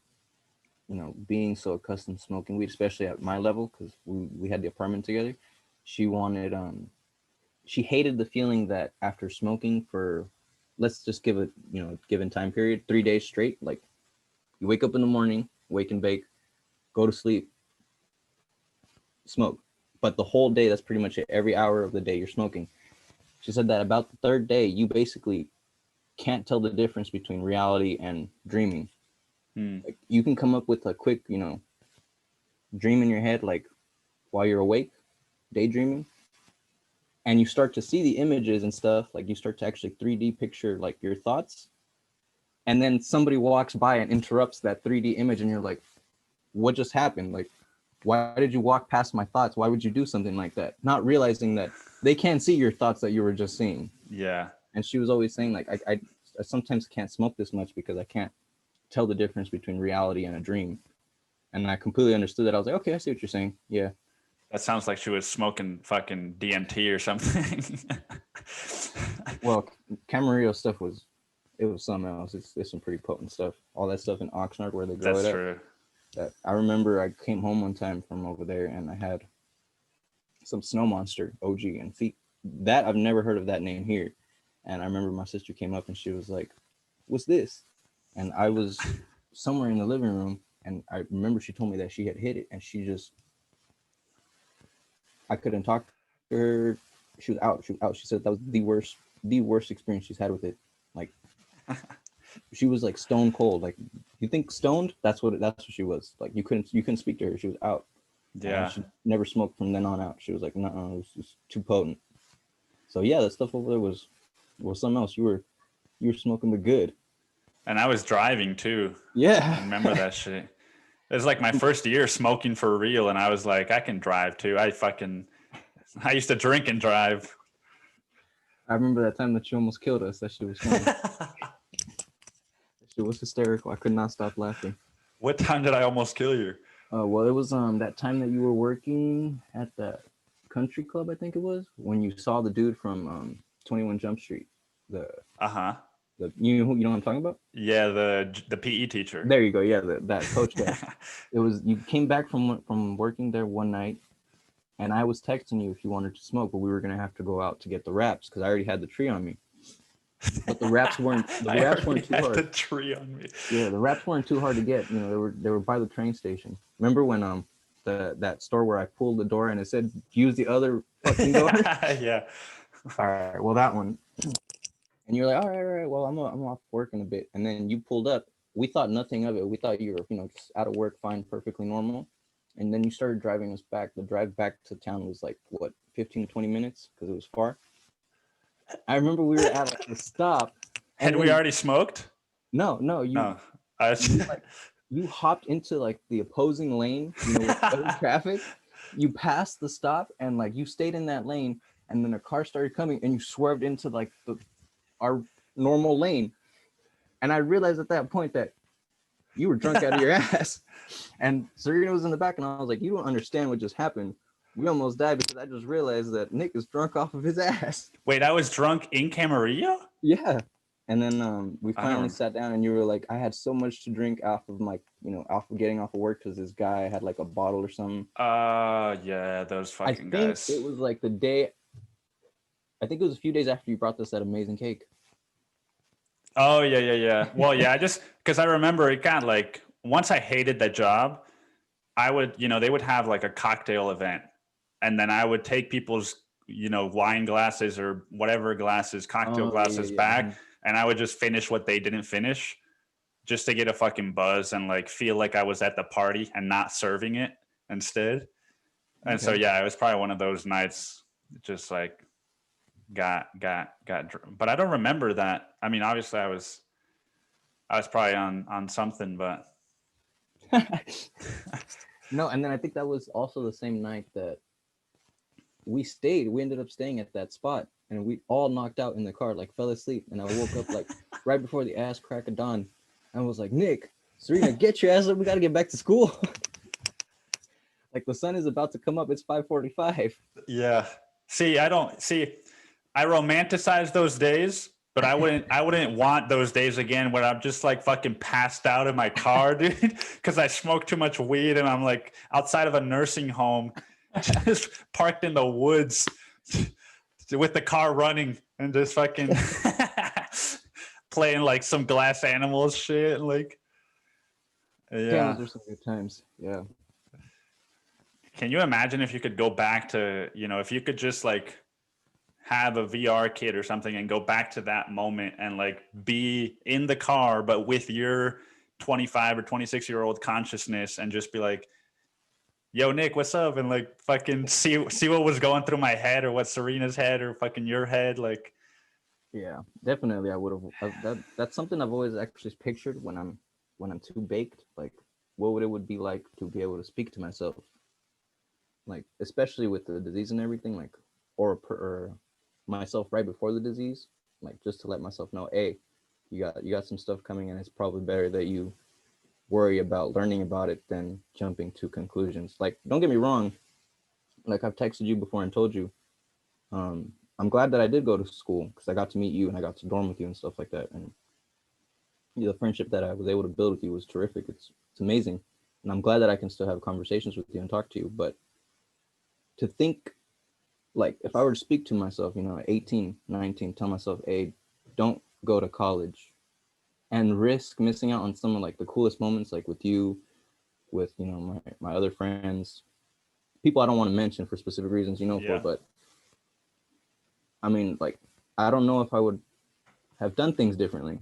being so accustomed to smoking weed, especially at my level, because we had the apartment together. She wanted, she hated the feeling that after smoking for, let's just give it, given time period, 3 days straight, like you wake up in the morning, wake and bake, go to sleep, smoke. But the whole day, that's pretty much it. Every hour of the day you're smoking. She said that about the third day, you basically can't tell the difference between reality and dreaming. Like you can come up with a quick, dream in your head, like while you're awake, daydreaming, and you start to see the images and stuff. Like you start to actually 3D picture like your thoughts, and then somebody walks by and interrupts that 3D image, and you're like, "What just happened? Like, why did you walk past my thoughts? Why would you do something like that?" Not realizing that they can't see your thoughts that you were just seeing.
Yeah.
And she was always saying like, I sometimes can't smoke this much because I can't tell the difference between reality and a dream. And I completely understood that. I was like, okay, I see what you're saying. Yeah.
That sounds like she was smoking fucking DMT or something.
Well, Camarillo stuff was something else. It's some pretty potent stuff. All that stuff in Oxnard where they grow
That's
it
true.
up. That I remember I came home one time from over there and I had some Snow Monster OG, and see that I've never heard of that name here. And I remember my sister came up and she was like, "What's this?" And I was somewhere in the living room, and I remember she told me that she had hit it, and I couldn't talk to her. She was out. She was out. She said that was the worst experience she's had with it. Like, she was like stone cold. Like, you think stoned? That's what she was. Like, you couldn't speak to her. She was out.
Yeah.
She never smoked from then on out. She was like, no, it was just too potent. So yeah, that stuff over there was something else. You were smoking the good.
And I was driving too.
Yeah.
I remember that shit. It was like my first year smoking for real, and I was like, I can drive too. I used to drink and drive.
I remember that time that you almost killed us. That shit was funny. That shit was hysterical. I could not stop laughing.
What time did I almost kill you?
Well, it was that time that you were working at the country club, I think it was, when you saw the dude from 21 Jump Street. You know what I'm talking about?
Yeah, the PE teacher.
There you go. Yeah, that coach guy. It was, you came back from working there one night, and I was texting you if you wanted to smoke, but we were gonna have to go out to get the wraps because I already had the tree on me. But the wraps weren't too hard.
The tree on me.
Yeah, the wraps weren't too hard to get. You know, they were by the train station. Remember when that store where I pulled the door and it said use the other fucking door?
Yeah.
All right. Well, that one. And you're like, all right. Well, I'm off work in a bit. And then you pulled up. We thought nothing of it. We thought you were, just out of work, fine, perfectly normal. And then you started driving us back. The drive back to town was like, what, 15 to 20 minutes? Because it was far. I remember we were at the stop.
Had we already smoked?
No. You hopped into like the opposing lane, with other traffic. You passed the stop and like you stayed in that lane. And then a car started coming and you swerved into like our normal lane. And I realized at that point that you were drunk out of your ass. And Serena was in the back and I was like, you don't understand what just happened. We almost died because I just realized that Nick is drunk off of his ass.
Wait, I was drunk in Camarillo?
Yeah. And then we finally sat down and you were like, I had so much to drink off of my, off of getting off of work because this guy had like a bottle or something.
Yeah, those fucking guys.
It was like I think it was a few days after you brought this that amazing cake.
Oh, yeah. Well, yeah, because I remember it got like, once I hated that job, I would, they would have like a cocktail event. And then I would take people's, wine glasses or whatever glasses, cocktail glasses back. And I would just finish what they didn't finish just to get a fucking buzz and like feel like I was at the party and not serving it instead. And so, yeah, it was probably one of those nights just like got but I don't remember that. I mean, obviously I was probably on something, but
no. And then I think that was also the same night that we ended up staying at that spot and we all knocked out in the car, like fell asleep. And I woke up like right before the ass crack of dawn. I was like, Nick, Serena, get your ass up. We got to get back to school. Like the sun is about to come up. It's 5:45.
Yeah. I romanticize those days, but I wouldn't want those days again when I'm just like fucking passed out in my car, dude, because I smoked too much weed and I'm like outside of a nursing home, just parked in the woods with the car running and just fucking playing like some Glass Animals shit. Like, yeah.
Those are some good times. Yeah.
Can you imagine if you could go back to, if you could just like have a VR kit or something and go back to that moment and like be in the car, but with your 25 or 26-year-old consciousness and just be like, yo, Nick, what's up? And like fucking see what was going through my head or what Serena's head or fucking your head. Like,
yeah, definitely. I would have, that's something I've always actually pictured when I'm too baked, like what would be like to be able to speak to myself, like, especially with the disease and everything, like, or myself right before the disease, like just to let myself know, hey, you got some stuff coming and it's probably better that you worry about learning about it than jumping to conclusions. Like, don't get me wrong, like I've texted you before and told you, I'm glad that I did go to school because I got to meet you and I got to dorm with you and stuff like that. And the friendship that I was able to build with you was terrific. It's amazing. And I'm glad that I can still have conversations with you and talk to you. But to think, like, if I were to speak to myself, at 18, 19, tell myself, hey, don't go to college and risk missing out on some of like the coolest moments, like with you, with my other friends, people I don't want to mention for specific reasons,
Yeah.
but I mean, like, I don't know if I would have done things differently,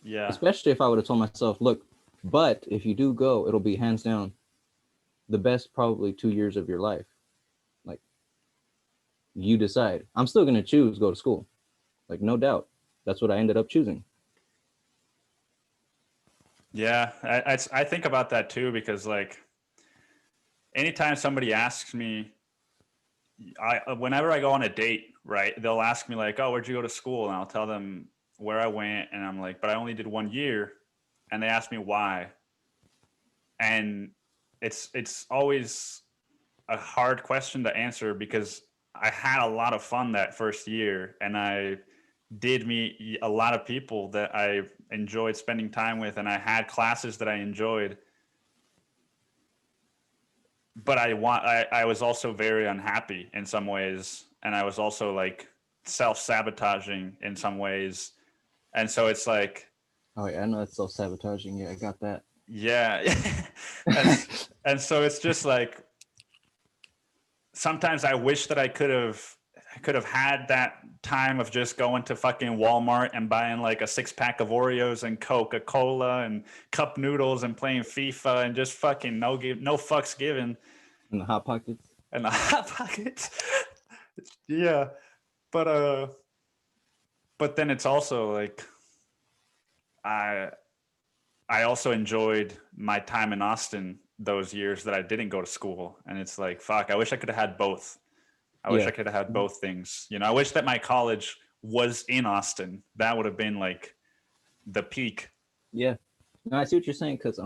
Yeah.
especially if I would have told myself, look, but if you do go, it'll be hands down the best probably 2 years of your life. Like, you decide. I'm still going to choose go to school. Like, no doubt. That's what I ended up choosing.
Yeah. I think about that too, because like anytime somebody asks me, whenever I go on a date, right, they'll ask me like, oh, where'd you go to school? And I'll tell them where I went. And I'm like, but I only did 1 year. And they ask me why. And it's always a hard question to answer because I had a lot of fun that first year, and I did meet a lot of people that I enjoyed spending time with, and I had classes that I enjoyed. But I was also very unhappy in some ways, and I was also like self-sabotaging in some ways. And so it's like,
Oh, yeah, I know that's self-sabotaging. Yeah, I got that.
yeah. and and so it's just like sometimes I wish that I could have had that time of just going to fucking Walmart and buying like a 6-pack of Oreos and Coca-Cola and cup noodles and playing FIFA and just fucking no fucks given.
In the hot pockets.
And the hot pockets. Yeah. But but then it's also like I I also enjoyed my time in Austin those years that I didn't go to school. And it's like, fuck, I wish I could have had both. I wish
Yeah.
I could have had both things. I wish that my college was in Austin. That would have been like the peak.
Yeah. No, I see what you're saying, because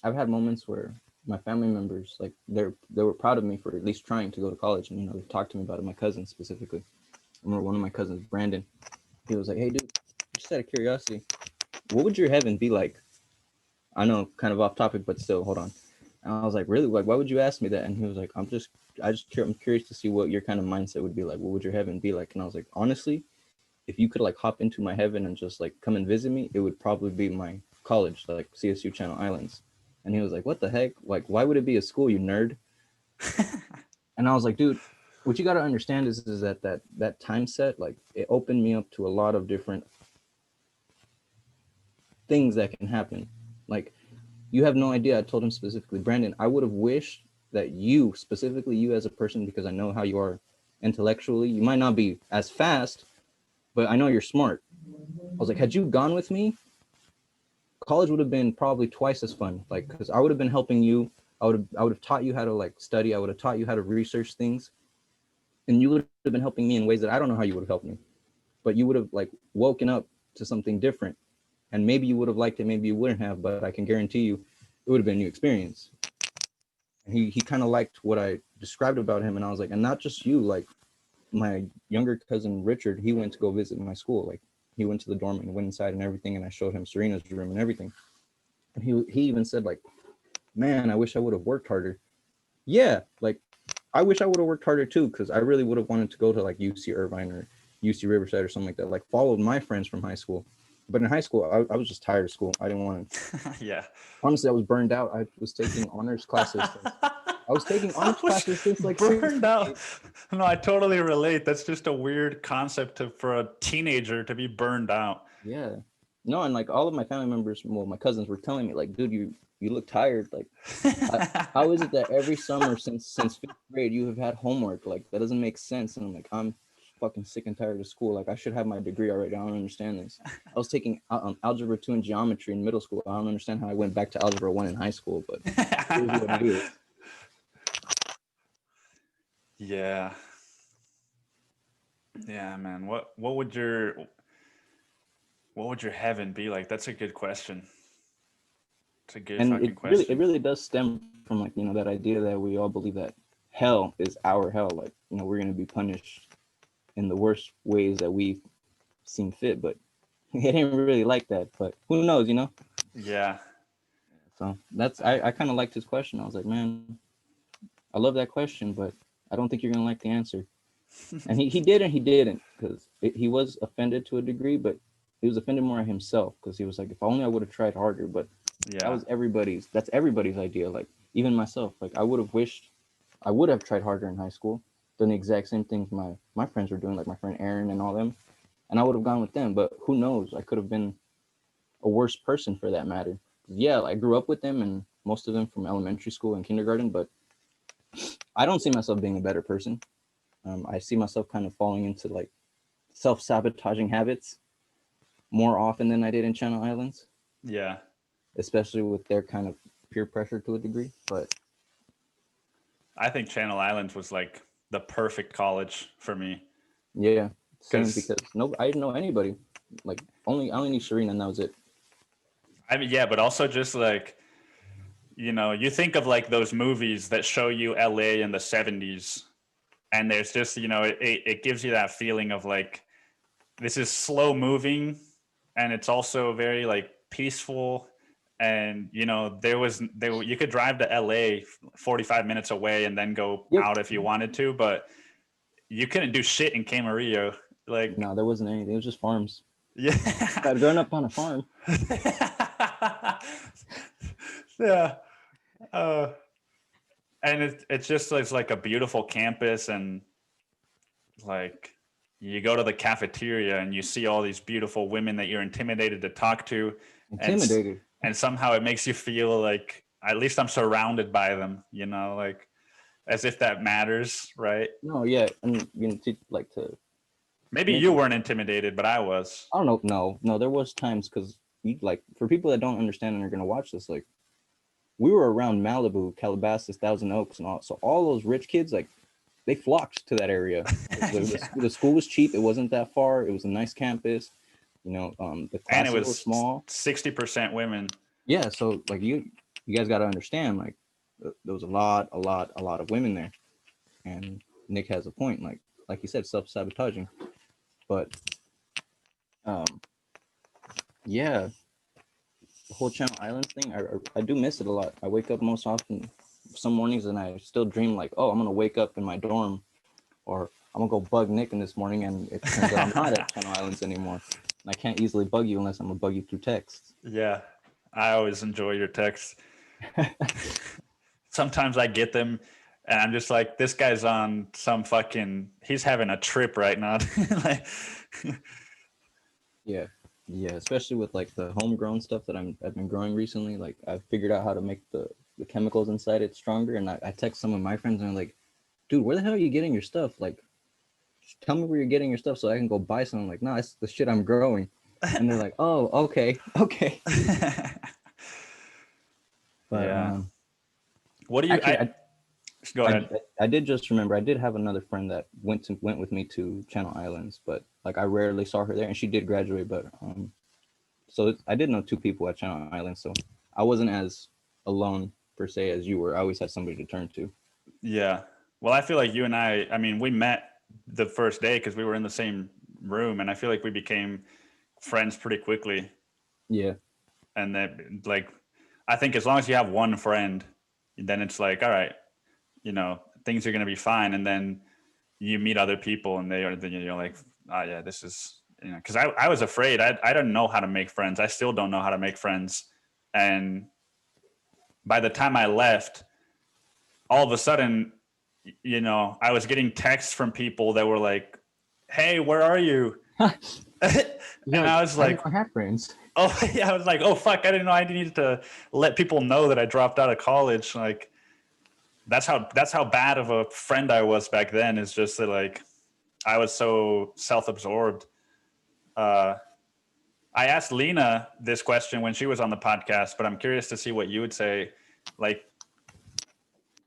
I've had moments where my family members, like, they were proud of me for at least trying to go to college, and they've talked to me about it. My cousins specifically. I remember one of my cousins, Brandon, he was like, "Hey, dude, just out of curiosity, what would your heaven be like?" I know, kind of off topic, but still, hold on. And I was like, "Really? Like, why would you ask me that?" And he was like, I'm curious to see what your kind of mindset would be like. What would your heaven be like?" And I was like, honestly, if you could like hop into my heaven and just like come and visit me, it would probably be my college, like CSU Channel Islands. And he was like, "What the heck? Like, why would it be a school, you nerd?" And I was like, "Dude, what you got to understand is that time set, like, it opened me up to a lot of different things that can happen. Like, you have no idea." I told him specifically, "Brandon, I would have wished that you, specifically you as a person, because I know how you are intellectually. You might not be as fast, but I know you're smart." I was like, "Had you gone with me, college would have been probably twice as fun. Like, because I would have been helping you. I would have taught you how to like study. I would have taught you how to research things, and you would have been helping me in ways that I don't know how you would have helped me. But you would have like woken up to something different, and maybe you would have liked it, maybe you wouldn't have. But I can guarantee you, it would have been a new experience." And he kind of liked what I described about him, and I was like, "And not just you, like my younger cousin Richard, he went to go visit my school. Like, he went to the dorm and went inside and everything, and I showed him Serena's room and everything. And he even said like, 'Man, I wish I would have worked harder.'" Yeah, like, I wish I would have worked harder too, because I really would have wanted to go to like UC Irvine or UC Riverside or something like that. Like, followed my friends from high school. But in high school, I was just tired of school. I didn't want to.
Yeah.
Honestly, I was burned out. I was taking honors classes. I was taking
I
honors
was
classes since like
burned
sixth
out.
grade.
No, I totally relate. That's just a weird concept for a teenager to be burned out.
Yeah. No, and like all of my family members, well, my cousins were telling me like, "Dude, you look tired. Like, how is it that every summer since fifth grade you have had homework? Like, that doesn't make sense." And I'm like, "I'm fucking sick and tired of school. Like, I should have my degree already. I don't understand this. I was taking algebra 2 and geometry in middle school. I don't understand how I went back to algebra 1 in high school, but it is what it is."
Yeah. Yeah, man. What would your heaven be like? That's a good question. It's a good
And
fucking
it
question.
really does stem from like, that idea that we all believe that hell is our hell. Like, we're going to be punished in the worst ways that we seem fit, but it ain't really like that. But who knows?
Yeah.
So I kind of liked his question. I was like, man, I love that question, but I don't think you're gonna like the answer. And he did and he didn't, because he was offended to a degree, but he was offended more at himself because he was like, if only I would have tried harder. But
Yeah.
that's everybody's idea. Like even myself, like I would have wished I would have tried harder in high school, done the exact same things my friends were doing, like my friend Aaron and all them, and I would have gone with them. But who knows? I could have been a worse person for that matter. Yeah, I grew up with them and most of them from elementary school and kindergarten, but I don't see myself being a better person. I see myself kind of falling into like self-sabotaging habits more often than I did in Channel Islands,
Yeah.
especially with their kind of peer pressure to a degree. But
I think Channel Islands was like the perfect college for me.
yeah, same
Because
because no, I didn't know anybody. Like I only knew Sharina and that was it.
I mean, yeah, but also just like, you think of like those movies that show you LA in the 70s, and there's just, it gives you that feeling of like, this is slow moving, and it's also very like peaceful. And you could drive to LA 45 minutes away and then go
Yep.
out if you wanted to, but you couldn't do shit in Camarillo. Like,
No, there wasn't anything. It was just farms.
yeah.
I'd grown up on a farm.
Yeah. Uh, and it's like a beautiful campus, and like you go to the cafeteria and you see all these beautiful women that you're intimidated to talk to,
Intimidated.
and somehow it makes you feel like at least I'm surrounded by them, like as if that matters, right?
No, yeah, and to
Maybe
make
you weren't intimidated, but I was.
I don't know. No, there was times because you like for people that don't understand and are gonna watch this, like we were around Malibu, Calabasas, Thousand Oaks, and all. So all those rich kids, like they flocked to that area.
Yeah.
The school was cheap. It wasn't that far. It was a nice campus. The
And it
classes were
was
small.
60% women.
Yeah, so like you guys got to understand, like there was a lot of women there, and Nick has a point. Like you said, self-sabotaging, but um, yeah, the whole Channel Islands thing, I do miss it a lot. I wake up most often some mornings and I still dream like, oh, I'm gonna wake up in my dorm, or I'm gonna go bug Nick in this morning, and it turns out I'm not at Channel Islands anymore. And I can't easily bug you unless I'm gonna bug you through text.
Yeah. I always enjoy your texts. Sometimes I get them and I'm just like, this guy's on some he's having a trip right now. Like,
Yeah, yeah, especially with like the homegrown stuff that I've been growing recently. Like I've figured out how to make the chemicals inside it stronger, and I text some of my friends and I'm like, dude, where the hell are you getting your stuff? Like, just tell me where you're getting your stuff so I can go buy some. I'm like, nah, it's the shit I'm growing, and they're like, oh, okay. But
yeah. What do you,
actually,
go ahead.
I did just remember I did have another friend that went with me to Channel Islands, but like I rarely saw her there, and she did graduate. But so I did know two people at Channel Islands, so I wasn't as alone per se as you were. I always had somebody to turn to.
Yeah. Well, I feel like you and I mean, we met the first day because we were in the same room, and I feel like we became friends pretty quickly.
Yeah.
And that, like, I think as long as you have one friend, then it's like, all right, things are going to be fine. And then you meet other people and you're like, oh yeah, this is, because I was afraid. I don't know how to make friends. I still don't know how to make friends. And by the time I left, all of a sudden, I was getting texts from people that were like, hey, where are you? And I was like,
I have friends.
oh yeah, I was like, oh fuck, I didn't know I needed to let people know that I dropped out of college. Like, that's how bad of a friend I was back then. Is just that, like, I was so self-absorbed. I asked Lena this question when she was on the podcast, but I'm curious to see what you would say. Like,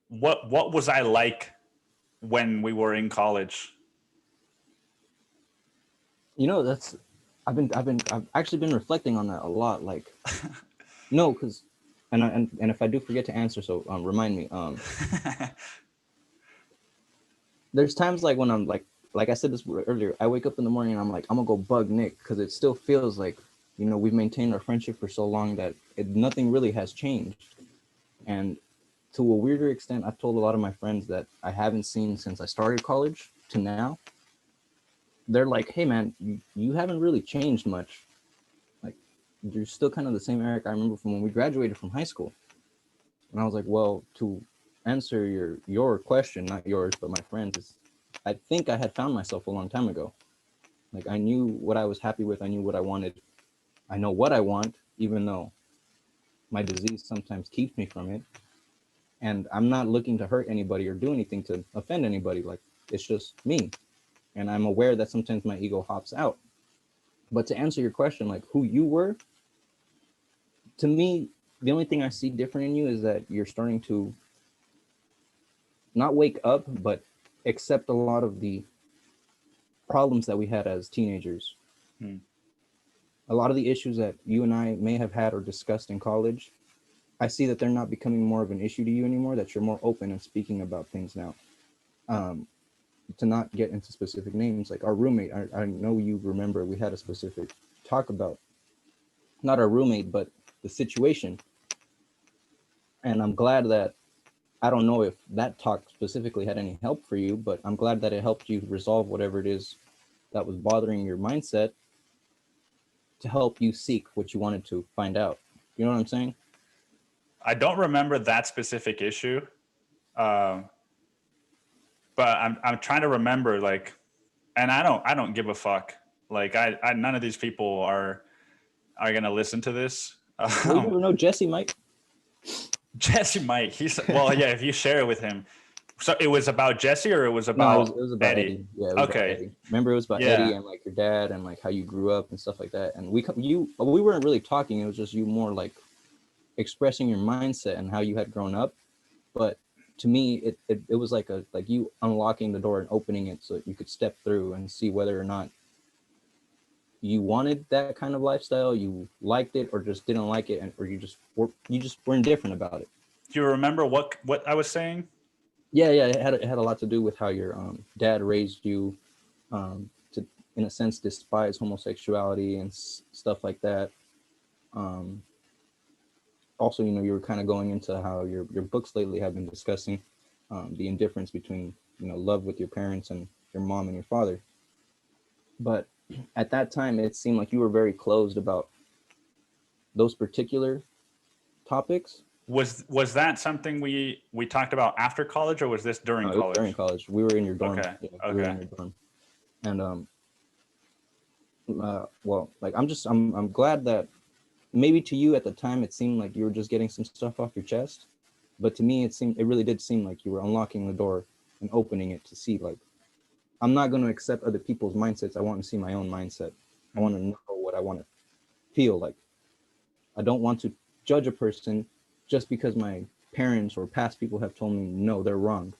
what was I like when we were in college?
That's I've actually been reflecting on that a lot. Like, no, because and if I do forget to answer, so remind me. There's times like when I'm like I said this earlier, I wake up in the morning and I'm like, I'm gonna go bug Nick because it still feels like we've maintained our friendship for so long that nothing really has changed. And to a weirder extent, I've told a lot of my friends that I haven't seen since I started college to now. They're like, hey man, you haven't really changed much. you're still kind of the same Eric I remember from when we graduated from high school. And I was like, well, to answer your question, not yours, but my friends, is I think I had found myself a long time ago. Like I knew what I was happy with. I knew what I wanted. I know what I want, even though my disease sometimes keeps me from it. And I'm not looking to hurt anybody or do anything to offend anybody. Like it's just me. And I'm aware that sometimes my ego hops out. But to answer your question, like who you were, to me, the only thing I see different in you is that you're starting to not wake up, but accept a lot of the problems that we had as teenagers.
Hmm.
A lot of the issues that you and I may have had or discussed in college, I see that they're not becoming more of an issue to you anymore, that you're more open and speaking about things now. To not get into specific names, like our roommate, I know you remember we had a specific talk about not our roommate, but the situation. And I'm glad that, I don't know if that talk specifically had any help for you, but I'm glad that it helped you resolve whatever it is that was bothering your mindset to help you seek what you wanted to find out. You know what I'm saying?
I don't remember that specific issue, but I'm trying to remember, like, and I don't give a fuck. Like I none of these people are gonna listen to this.
Well, you never know. Jesse might.
Jesse might. He's well, yeah. If you share it with him, so it was about Jesse or it was
No,
about
it was about
Eddie.
Eddie. Yeah, it was about Eddie. Remember, it was about
Yeah.
Eddie and like your dad and like how you grew up and stuff like that. And we weren't really talking. It was just you more like expressing your mindset and how you had grown up. But to me, it was like you unlocking the door and opening it so you could step through and see whether or not you wanted that kind of lifestyle, you liked it, or just didn't like it, or you just were indifferent about it.
Do you remember what I was saying?
Yeah, it had a lot to do with how your dad raised you to, in a sense, despise homosexuality and stuff like that. Also, you were kind of going into how your books lately have been discussing the indifference between love with your parents and your mom and your father. But at that time, it seemed like you were very closed about those particular topics.
Was that something we talked about after college, or was this during
No, it was
college?
during college. We were in your dorm.
Okay.
Yeah,
Okay.
we were in your dorm. And well, like I'm glad that maybe to you at the time it seemed like you were just getting some stuff off your chest, but to me it really did seem like you were unlocking the door and opening it to see, like, I'm not going to accept other people's mindsets. I want to see my own mindset. I want to know what I want to feel like. I don't want to judge a person just because my parents or past people have told me no, they're wrong.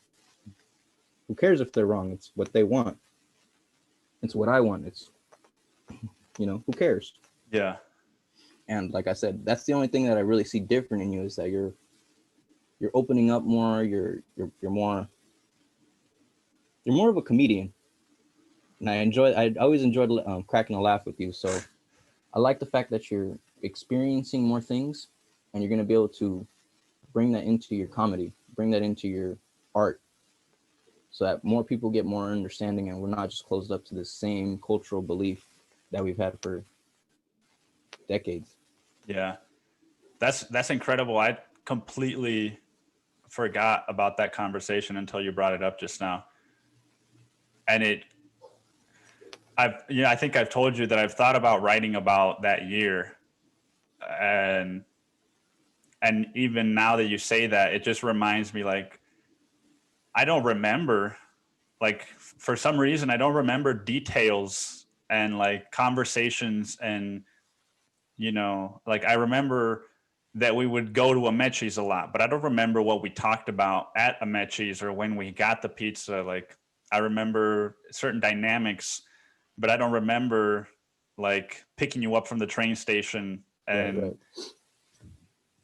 Who cares if they're wrong? It's what they want. It's what I want. It's who cares?
Yeah.
And like I said, that's the only thing that I really see different in you, is that you're opening up more. You're more of a comedian, and I always enjoyed cracking a laugh with you. So I like the fact that you're experiencing more things, and you're going to be able to bring that into your comedy, bring that into your art, so that more people get more understanding, and we're not just closed up to the same cultural belief that we've had for decades.
Yeah. That's incredible. I completely forgot about that conversation until you brought it up just now. And I think I've told you that I've thought about writing about that year. And even now that you say that, it just reminds me, like, I don't remember, like, for some reason, I don't remember details and like conversations and, like, I remember that we would go to Amechi's a lot, but I don't remember what we talked about at Amechi's or when we got the pizza. Like, I remember certain dynamics, but I don't remember like picking you up from the train station and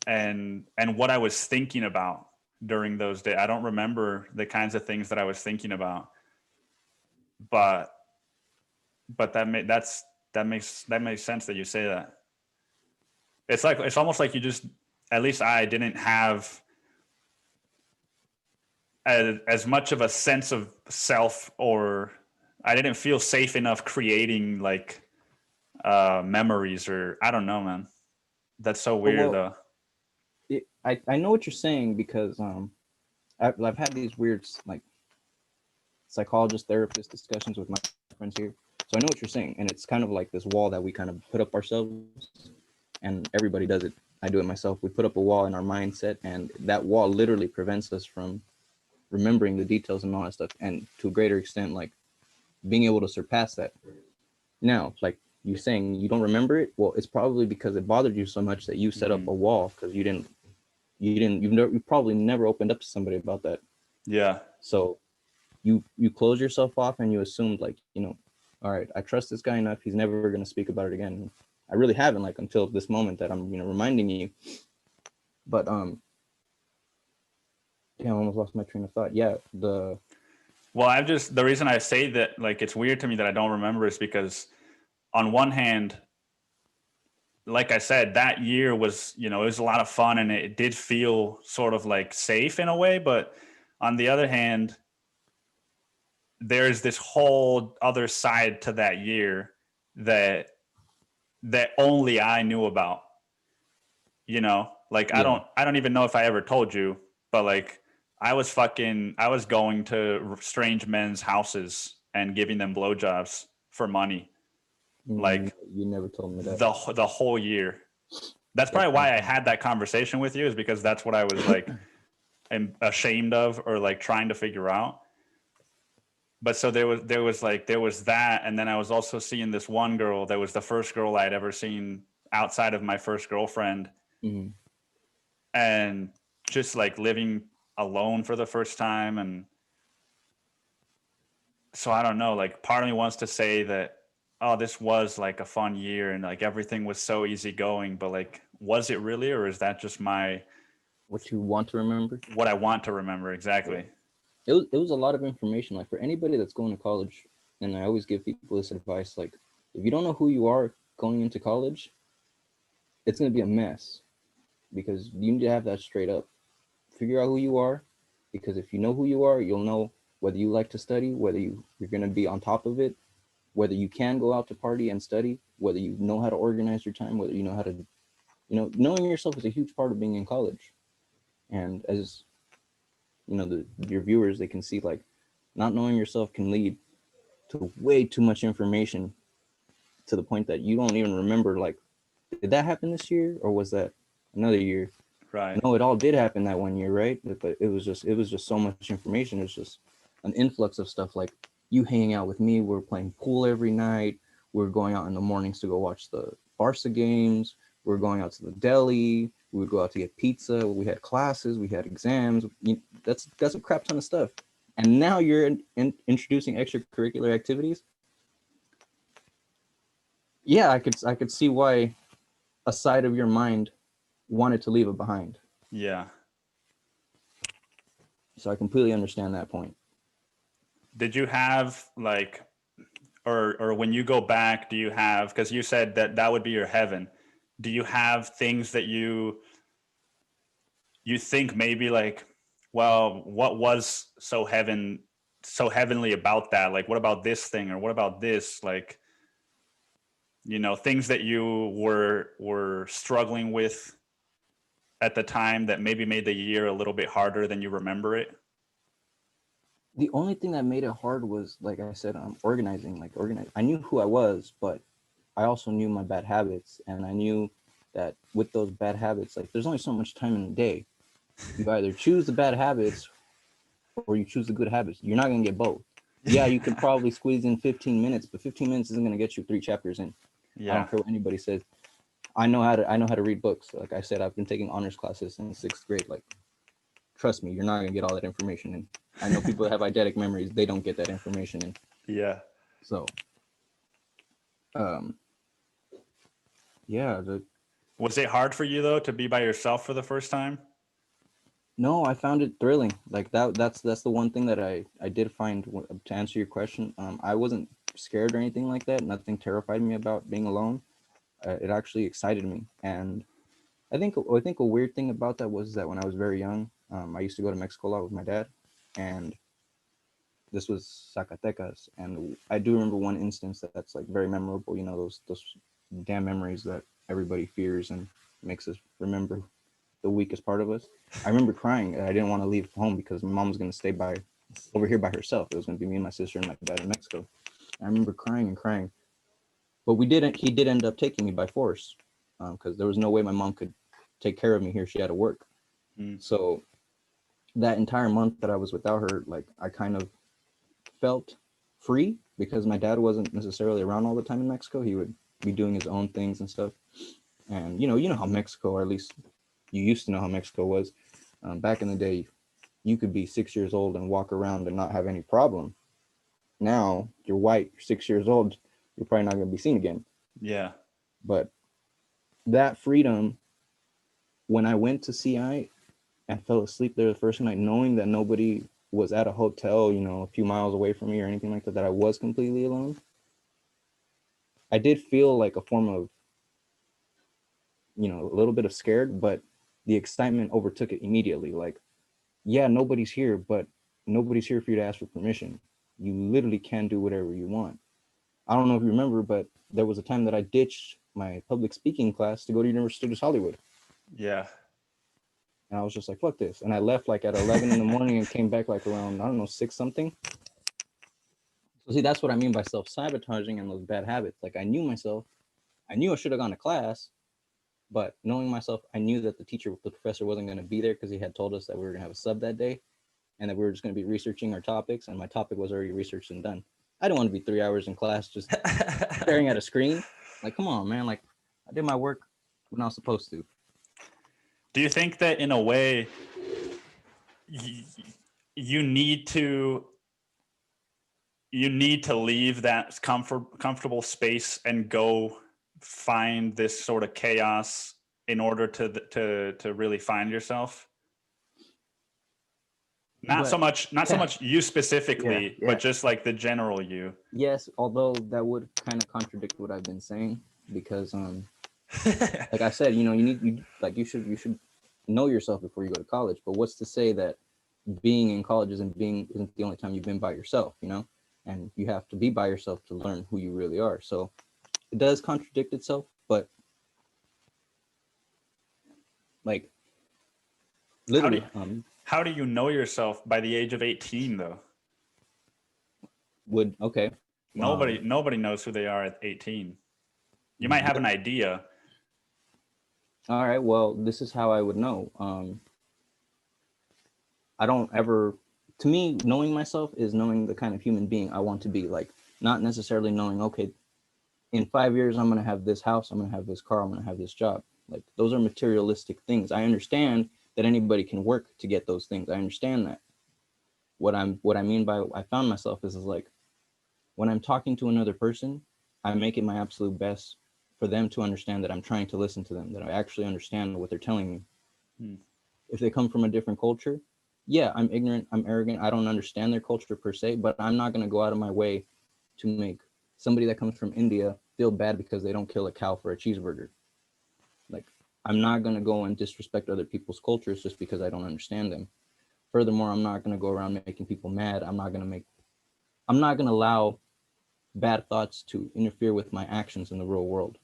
and what I was thinking about during those days. I don't remember the kinds of things that I was thinking about, but that makes sense that you say that. It's almost like you just, at least I didn't have as much of a sense of self, or I didn't feel safe enough creating like memories, or I don't know, man. That's so
Oh,
weird
well,
though.
I know what you're saying because I've had these weird like psychologist therapist discussions with my friends here, so I know what you're saying, and it's kind of like this wall that we kind of put up ourselves, and everybody does it. I do it myself. We put up a wall in our mindset, and that wall literally prevents us from remembering the details and all that stuff, and to a greater extent, like being able to surpass that. Now, like you saying you don't remember it, well, it's probably because it bothered you so much that you set up
Mm-hmm.
a wall because you probably never opened up to somebody about that.
Yeah.
So you close yourself off and you assumed like, all right, I trust this guy enough. He's never going to speak about it again. I really haven't, like, until this moment that I'm, reminding you. But yeah, I almost lost my train of thought. Yeah,
Well, the reason I say that, like, it's weird to me that I don't remember is because on one hand, like I said, that year was, it was a lot of fun and it did feel sort of like safe in a way. But on the other hand, there's this whole other side to that year that only I knew about. Like
yeah.
I don't even know if I ever told you, but like I was going to strange men's houses and giving them blowjobs for money, like
You never told me that.
the whole year. That's
That's
probably why I
awesome.
had that conversation with you, is because that's what I was like ashamed of, or like trying to figure out. But so there was that, and then I was also seeing this one girl that was the first girl I'd ever seen outside of my first girlfriend,
Mm-hmm.
and just like living alone for the first time. And so I don't know, like part of me wants to say that, oh, this was like a fun year and like everything was so easygoing, but like, was it really, or is that just
What you want to remember?
what I want to remember?
Yeah.
Exactly.
It was a lot of information. Like, for anybody that's going to college, and I always give people this advice, like, if you don't know who you are going into college, it's going to be a mess, because you need to have that straight up. Figure out who you are, because if you know who you are, you'll know whether you like to study, whether you're going to be on top of it, whether you can go out to party and study, whether you know how to organize your time, whether you know how to, knowing yourself is a huge part of being in college. And as your viewers, they can see, like, not knowing yourself can lead to way too much information, to the point that you don't even remember, like, did that happen this year or was that another year?
Right.
No, it all did happen that one year, right? But it was just so much information. It's just an influx of stuff, like you hanging out with me. We're playing pool every night. We're going out in the mornings to go watch the Barca games. We're going out to the deli. We would go out to get pizza. We had classes. We had exams. That's a crap ton of stuff. And now you're introducing extracurricular activities. Yeah, I could see why a side of your mind wanted to leave it behind.
Yeah.
So I completely understand that point.
Did you have like, or when you go back, do you have, because you said that that would be your heaven, do you have things that you think maybe like, well, what was so heavenly about that? Like, what about this thing, or what about this? Like, things that you were struggling with at the time that maybe made the year a little bit harder than you remember it.
The only thing that made it hard was, like I said, organizing. Like, I knew who I was, but I also knew my bad habits, and I knew that with those bad habits, like, there's only so much time in the day. You either choose the bad habits or you choose the good habits. You're not gonna get both. Yeah, you could probably squeeze in 15 minutes, but 15 minutes isn't gonna get you 3 chapters in. I
Yeah.
don't care what anybody says. I know how to read books. Like I said, I've been taking honors classes since 6th grade. Like, trust me, you're not gonna get all that information in. I know people that have eidetic memories, they don't get that information in.
Yeah.
So, um, yeah,
Was it hard for you though to be by yourself for the first time?
no, I found it thrilling. Like, that's the one thing that I did find, to answer your question. I wasn't scared or anything like that. Nothing terrified me about being alone. It actually excited me, and I think a weird thing about that was that when I was very young, I used to go to Mexico a lot with my dad, and this was Zacatecas, and I do remember one instance that's like very memorable. Those damn memories that everybody fears and makes us remember the weakest part of us. I remember crying and I didn't want to leave home because my mom was going to stay by over here by herself. It was going to be me and my sister and my dad in Mexico. I remember crying and crying, but we didn't. He did end up taking me by force because there was no way my mom could take care of me here. She had to work.
Mm.
So that entire month that I was without her, like I kind of felt free because my dad wasn't necessarily around all the time in Mexico. He would be doing his own things and stuff. And you know how Mexico, or at least you used to know how Mexico was. Back in the day, you could be 6 years old and walk around and not have any problem. Now you're white, you're 6 years old, you're probably not going to be seen again.
Yeah.
But that freedom, when I went to CI and fell asleep there the first night, knowing that nobody was at a hotel, a few miles away from me or anything like that, that I was completely alone, I did feel like a form of, a little bit of scared, but the excitement overtook it immediately. Like, yeah, nobody's here, but nobody's here for you to ask for permission. You literally can do whatever you want. I don't know if you remember, but there was a time that I ditched my public speaking class to go to University of Hollywood.
Yeah.
And I was just like, fuck this. And I left like at 11 in the morning and came back like around, I don't know, 6 something. So see, that's what I mean by self-sabotaging and those bad habits. Like I knew myself. I knew I should have gone to class, but knowing myself, I knew that the professor wasn't going to be there because he had told us that we were going to have a sub that day and that we were just going to be researching our topics. And my topic was already researched and done. I don't want to be 3 hours in class just staring at a screen. Like, come on, man. Like I did my work when I was supposed to.
Do you think that in a way you need to leave that comfortable space and go find this sort of chaos in order to really find yourself? Not so much you specifically,
Yeah.
but just like the general you.
Yes, although that would kind of contradict what I've been saying because like I said, you should know yourself before you go to college. But what's to say that being in college isn't the only time you've been by yourself, and you have to be by yourself to learn who you really are. So it does contradict itself, but like literally,
How do you know yourself by the age of 18 though?
okay.
Nobody knows who they are at 18. You might have an idea.
All right, well, this is how I would know. I don't ever, to me, knowing myself is knowing the kind of human being I want to be. Like, not necessarily knowing, okay, in 5 years, I'm going to have this house, I'm going to have this car, I'm going to have this job. Like, those are materialistic things. I understand that anybody can work to get those things. I understand that. What I mean by I found myself is like, when I'm talking to another person, I make it my absolute best for them to understand that I'm trying to listen to them, that I actually understand what they're telling me. If they come from a different culture, yeah, I'm ignorant, I'm arrogant, I don't understand their culture per se, but I'm not going to go out of my way to make somebody that comes from India feel bad because they don't kill a cow for a cheeseburger. Like, I'm not going to go and disrespect other people's cultures just because I don't understand them. Furthermore, I'm not going to go around making people mad. I'm not going to allow bad thoughts to interfere with my actions in the real world.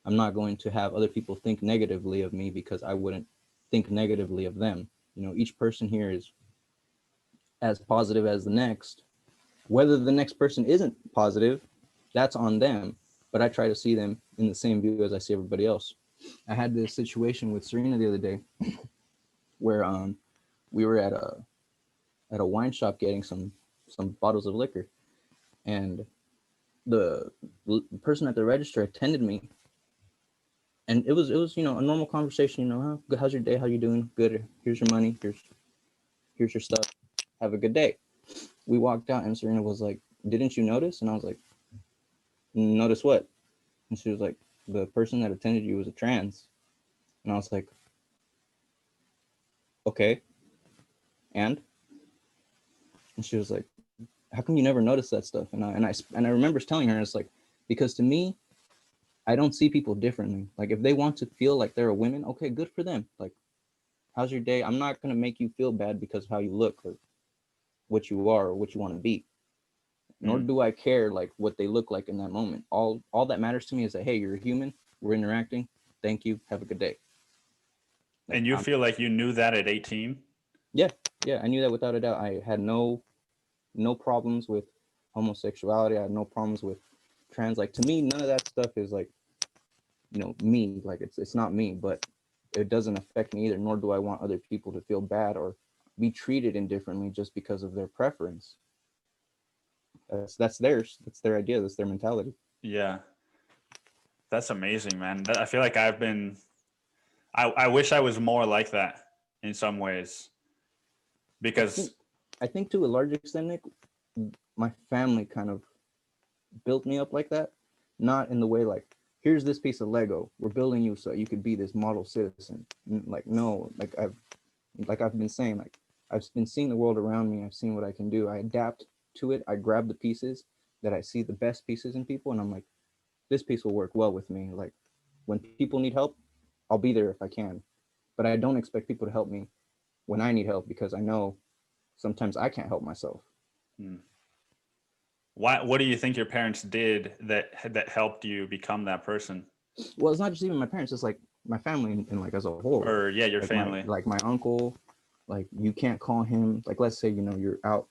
I'm not going to have other people think negatively of me because I wouldn't think negatively of them. Each person here is as positive as the next. Whether the next person isn't positive, that's on them. But I try to see them in the same view as I see everybody else. I had this situation with Serena the other day where we were at a wine shop getting some bottles of liquor, and the person at the register attended me, and it was a normal conversation. How's your day? How you doing? Good. Here's your money. Here's your stuff. Have a good day. We walked out, and Serena was like, "Didn't you notice?" And I was like, "Notice what?" And she was like, "The person that attended you was a trans." And I was like, "Okay." And she was like, "How come you never noticed that stuff?" And I remember telling her, it's like, because to me, I don't see people differently. Like, if they want to feel like they're a woman, okay, good for them. Like, how's your day? I'm not gonna make you feel bad because of how you look or what you are or what you want to be. nor do I care like what they look like in that moment. All that matters to me is that, hey, you're a human, we're interacting, thank you, have a good day. Like,
And you feel like you knew that at 18?
Yeah, I knew that without a doubt. I had no problems with homosexuality. I had no problems with trans. Like, to me, none of that stuff is like, me. Like, it's not me, but it doesn't affect me either, nor do I want other people to feel bad or be treated indifferently just because of their preference. That's theirs. That's their idea. That's their mentality.
Yeah. That's amazing, man. I feel like I wish I was more like that in some ways. Because
I think to a large extent, Nick, my family kind of built me up like that. Not in the way like, here's this piece of Lego, we're building you so you could be this model citizen. Like, no, like I've been saying, like, I've been seeing the world around me. I've seen what I can do. I adapt to it. I grab the pieces that I see the best pieces in people, and I'm like, this piece will work well with me. Like, when people need help, I'll be there if I can, but I don't expect people to help me when I need help, because I know sometimes I can't help myself.
What do you think your parents did that helped you become that person?
Well, it's not just even my parents, it's like my family and like as a whole.
Or your
like
family.
My uncle, like, you can't call him, like, let's say, you're out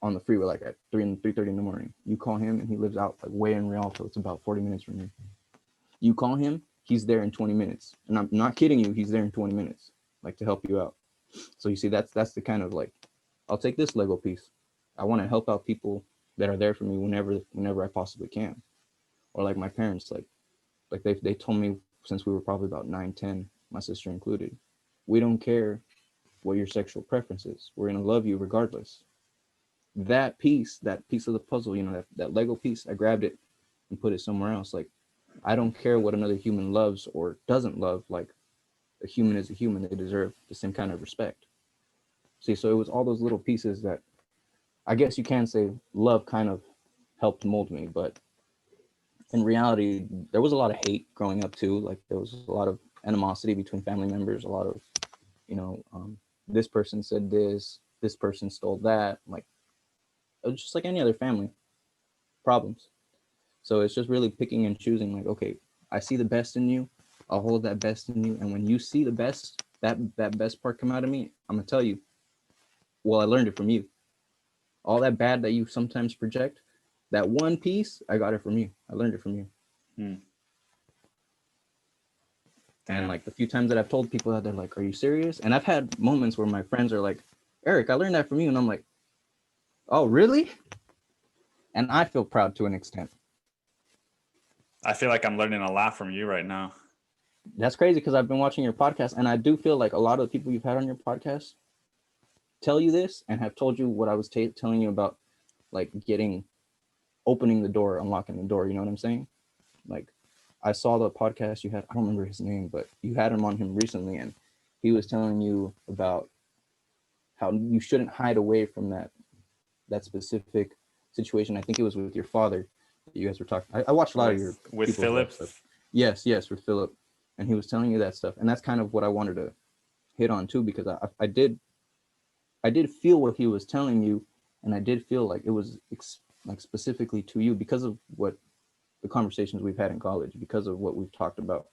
on the freeway like at 3:30 in the morning. You call him and he lives out like way in Rialto. It's about 40 minutes from here. You call him, he's there in 20 minutes. And I'm not kidding you, he's there in 20 minutes, like, to help you out. So you see, that's the kind of like, I'll take this Lego piece. I want to help out people that are there for me whenever I possibly can. Or like my parents, like they told me since we were probably about 9, 10, my sister included, we don't care what your sexual preference is. We're gonna love you regardless. That piece of the puzzle, that Lego piece, I grabbed it and put it somewhere else. Like, I don't care what another human loves or doesn't love. Like, a human is a human. They deserve the same kind of respect. See, so it was all those little pieces that I guess you can say love kind of helped mold me. But in reality, there was a lot of hate growing up too. Like, there was a lot of animosity between family members, a lot of, this person said this person stole that. Like, it was just like any other family problems. So it's just really picking and choosing, like, okay, I see the best in you, I'll hold that best in you. And when you see the best, that best part come out of me, I'm gonna tell you, well, I learned it from you. All that bad that you sometimes project, that one piece, I got it from you. I learned it from you. And like the few times that I've told people that, they're like, are you serious? And I've had moments where my friends are like, Eric, I learned that from you. And I'm like, oh, really? And I feel proud to an extent.
I feel like I'm learning a lot from you right now.
That's crazy, because I've been watching your podcast, and I do feel like a lot of the people you've had on your podcast tell you this and have told you what I was telling you about, like, opening the door, unlocking the door. You know what I'm saying? Like, I saw the podcast you had. I don't remember his name, but you had him on him recently, and he was telling you about how you shouldn't hide away from that specific situation. I think it was with your father that you guys were talking. I watched a lot of your
with Philip.
Yes, with Philip, and he was telling you that stuff, and that's kind of what I wanted to hit on too, because I did feel what he was telling you, and I did feel like it was like specifically to you because of what the conversations we've had in college, because of what we've talked about.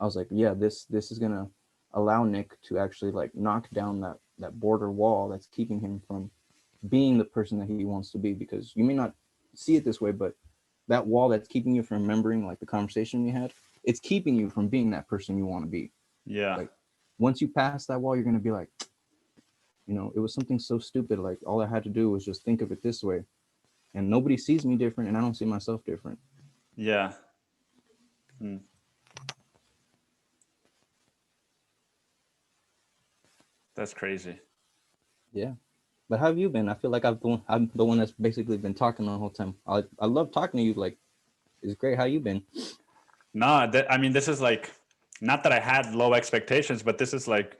I was like, yeah, this is gonna allow Nick to actually like knock down that border wall that's keeping him from being the person that he wants to be. Because you may not see it this way, but that wall that's keeping you from remembering like the conversation we had, it's keeping you from being that person you want to be.
Yeah.
Like, once you pass that wall, you're gonna be like, it was something so stupid. Like, all I had to do was just think of it this way, and nobody sees me different, and I don't see myself different.
Yeah. That's crazy.
Yeah. But how have you been? I feel like I'm the one that's basically been talking the whole time. I love talking to you. Like, it's great. How you been?
No, I mean, this is like, not that I had low expectations, but this is like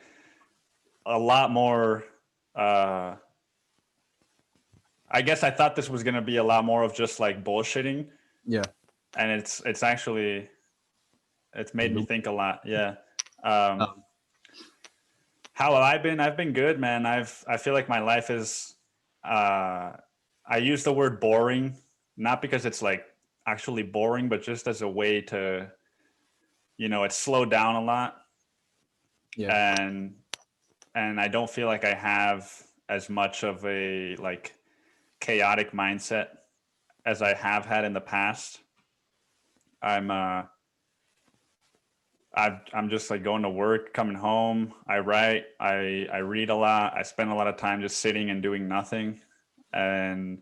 a lot more. I guess I thought this was going to be a lot more of just like bullshitting.
Yeah.
And it's actually, it's made me think a lot. Yeah. How have I been? I've been good, man. I feel like my life is I use the word boring, not because it's like actually boring, but just as a way to, it's slowed down a lot.
Yeah.
And I don't feel like I have as much of a like chaotic mindset as I have had in the past. I'm just like going to work, coming home, I write, I read a lot, I spend a lot of time just sitting and doing nothing. And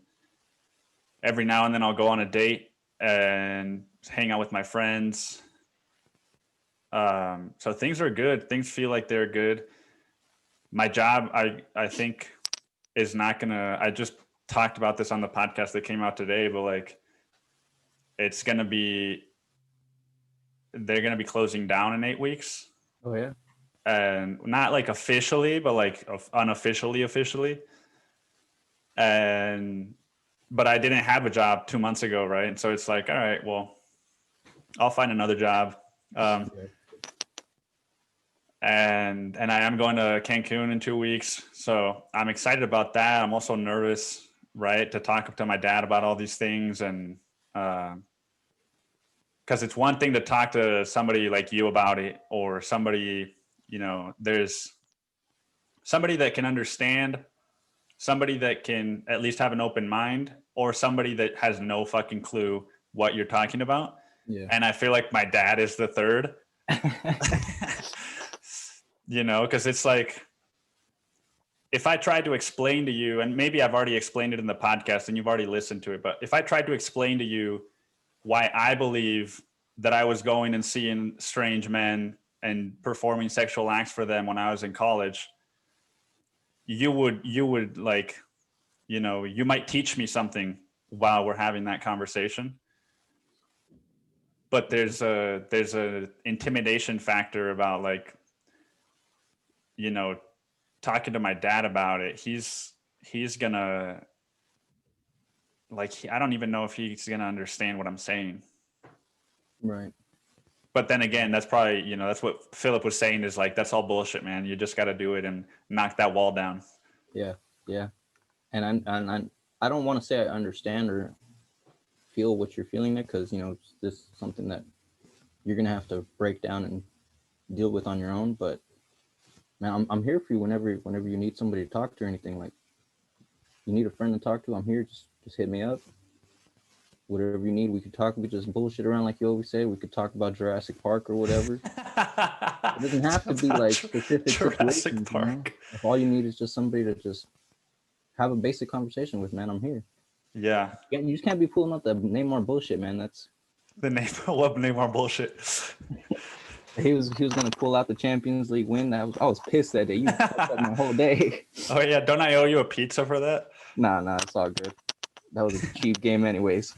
every now and then I'll go on a date and hang out with my friends. So things are good. Things feel like they're good. My job, I think, is not gonna. I just talked about this on the podcast that came out today, but like, it's gonna be. They're gonna be closing down in 8 weeks.
Oh yeah.
And not like officially, but like unofficially, officially. But I didn't have a job 2 months ago, right? And so it's like, all right, well, I'll find another job. Yeah. And I am going to Cancun in 2 weeks. So I'm excited about that. I'm also nervous, right, to talk to my dad about all these things. And because it's one thing to talk to somebody like you about it, or somebody, there's somebody that can understand, somebody that can at least have an open mind, or somebody that has no fucking clue what you're talking about.
Yeah.
And I feel like my dad is the third. Because it's like, if I tried to explain to you, and maybe I've already explained it in the podcast and you've already listened to it, but if I tried to explain to you why I believe that I was going and seeing strange men and performing sexual acts for them when I was in college, you would like, you might teach me something while we're having that conversation. But there's a intimidation factor about like, talking to my dad about it. He's gonna like, I don't even know if he's gonna understand what I'm saying.
Right.
But then again, that's probably, that's what Philip was saying, is like, that's all bullshit, man. You just got to do it and knock that wall down.
Yeah. Yeah. And I don't want to say I understand or feel what you're feeling there, because this is something that you're gonna have to break down and deal with on your own. But man, I'm here for you whenever you need somebody to talk to or anything. Like, you need a friend to talk to, I'm here. Just hit me up. Whatever you need, we could talk. We just bullshit around like you always say. We could talk about Jurassic Park or whatever. It doesn't have to be like specific
Jurassic Park.
If all you need is just somebody to just have a basic conversation with, man, I'm here.
Yeah.
You just can't be pulling up the Neymar bullshit, man. That's
the Neymar bullshit.
He was gonna pull out the Champions League win. I was pissed that day. You fucked up my whole day.
Oh yeah, don't I owe you a pizza for that?
Nah, it's all good. That was a cheap game anyways.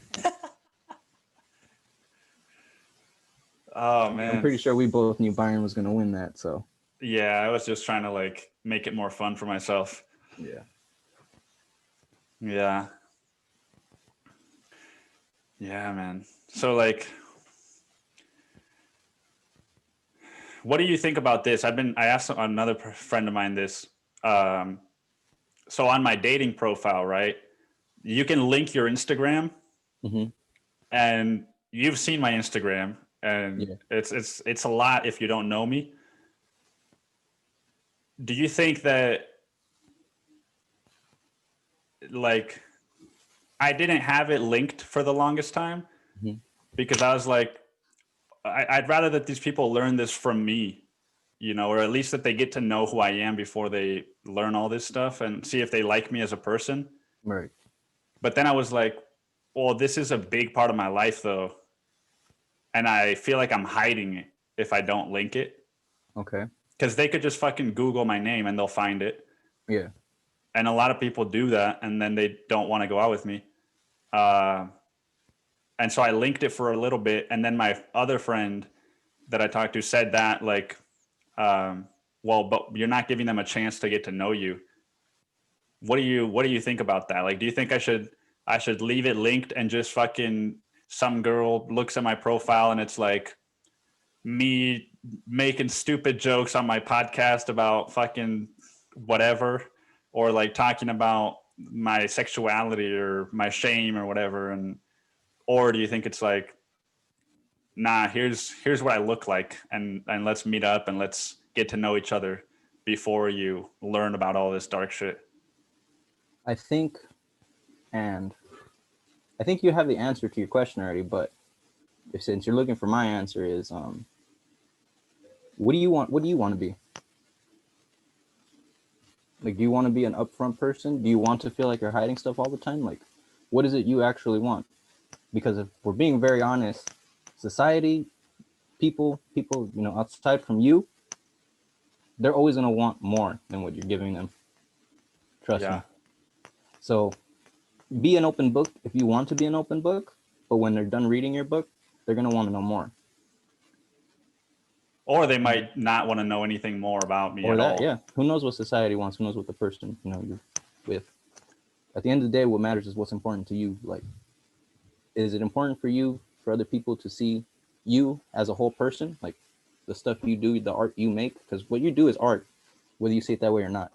Oh man.
I'm pretty sure we both knew Bayern was gonna win that, so.
Yeah, I was just trying to like make it more fun for myself.
Yeah.
Yeah. Yeah, man. So like, what do you think about this? I asked another friend of mine this. So on my dating profile, right, you can link your Instagram, and you've seen my Instagram, and it's a lot if you don't know me. Do you think that, like, I didn't have it linked for the longest time because I was like, I'd rather that these people learn this from me, or at least that they get to know who I am before they learn all this stuff and see if they like me as a person.
Right.
But then I was like, well, this is a big part of my life though. And I feel like I'm hiding it if I don't link it.
Okay.
Because they could just fucking Google my name and they'll find it.
Yeah.
And a lot of people do that and then they don't want to go out with me. And so I linked it for a little bit. And then my other friend that I talked to said that, like, well, but you're not giving them a chance to get to know you. What do you think about that? Like, do you think I should leave it linked and just fucking some girl looks at my profile and it's like me making stupid jokes on my podcast about fucking whatever, or like talking about my sexuality or my shame or whatever? And or do you think it's like, nah, here's what I look like, and let's meet up and let's get to know each other before you learn about all this dark shit?
I think, and I think you have the answer to your question already, but since you're looking for my answer is, what do you want? What do you want to be? Like, do you want to be an upfront person? Do you want to feel like you're hiding stuff all the time? Like, what is it you actually want? Because if we're being very honest, society, people, outside from you, they're always going to want more than what you're giving them. Trust me. So be an open book if you want to be an open book, but when they're done reading your book, they're going to want to know more.
Or they might not want to know anything more about me
or
at
that,
all.
Yeah. Who knows what society wants? Who knows what the person, you're with? At the end of the day, what matters is what's important to you. Like, is it important for you, for other people to see you as a whole person? Like, the stuff you do, the art you make? Because what you do is art, whether you see it that way or not.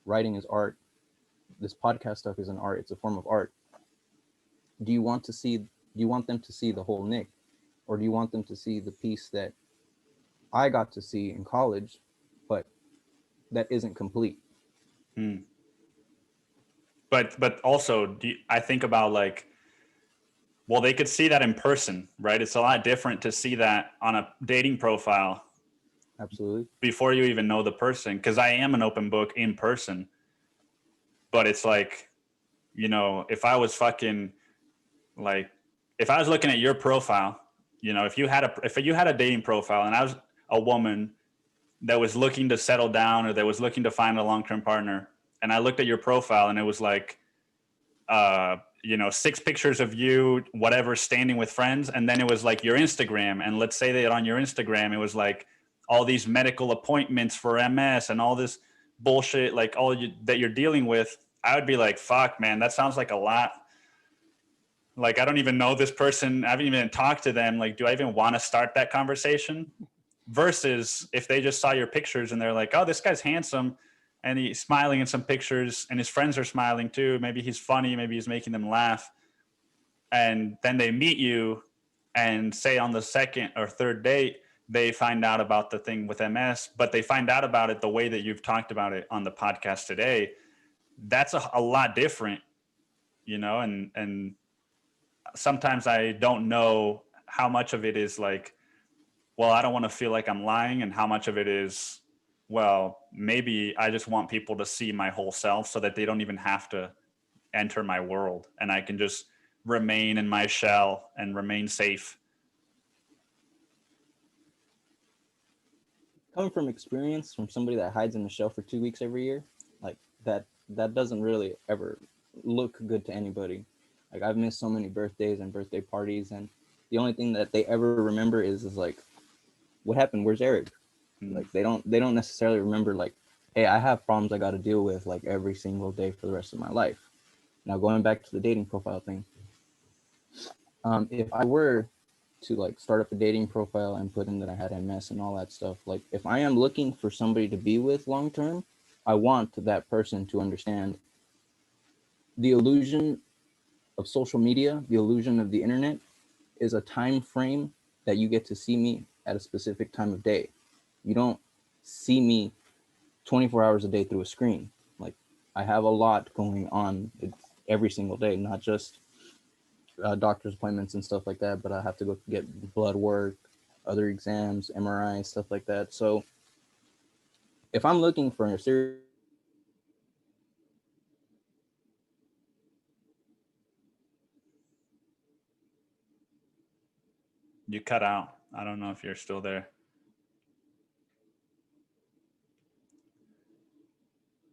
Writing is art. This podcast stuff is an art. It's a form of art. Do you want them to see the whole Nick? Or do you want them to see the piece that I got to see in college, but that isn't complete?
But also, I think about like, well, they could see that in person, right? It's a lot different to see that on a dating profile.
Absolutely.
Before you even know the person, because I am an open book in person. But it's like, if I was fucking like, if I was looking at your profile, if you had a dating profile and I was a woman that was looking to settle down or that was looking to find a long-term partner, and I looked at your profile and it was like, 6 pictures of you, whatever, standing with friends. And then it was like your Instagram. And let's say that on your Instagram, it was like all these medical appointments for MS and all this bullshit, like that you're dealing with. I would be like, fuck, man, that sounds like a lot. Like, I don't even know this person. I haven't even talked to them. Like, do I even want to start that conversation? Versus if they just saw your pictures and they're like, oh, this guy's handsome and he's smiling in some pictures and his friends are smiling too. Maybe he's funny. Maybe he's making them laugh. And then they meet you and say on the second or third date, they find out about the thing with MS, but they find out about it the way that you've talked about it on the podcast today. That's a lot different, and sometimes I don't know how much of it is like, well, I don't want to feel like I'm lying, and how much of it is, well, maybe I just want people to see my whole self so that they don't even have to enter my world and I can just remain in my shell and remain safe.
Coming from experience, from somebody that hides in the shell for 2 weeks every year, like that doesn't really ever look good to anybody. Like, I've missed so many birthdays and birthday parties, and the only thing that they ever remember is like, what happened? Where's Eric? Like, they don't necessarily remember like, hey, I have problems I got to deal with like every single day for the rest of my life. Now, going back to the dating profile thing, if I were to like start up a dating profile and put in that I had MS and all that stuff, like, if I am looking for somebody to be with long term, I want that person to understand the illusion of social media, the illusion of the internet is a time frame that you get to see me at a specific time of day. You don't see me 24 hours a day through a screen. Like, I have a lot going on every single day, not just doctor's appointments and stuff like that, but I have to go get blood work, other exams, MRI, stuff like that. So if I'm looking for a serious,
You cut out. I don't know if you're still there.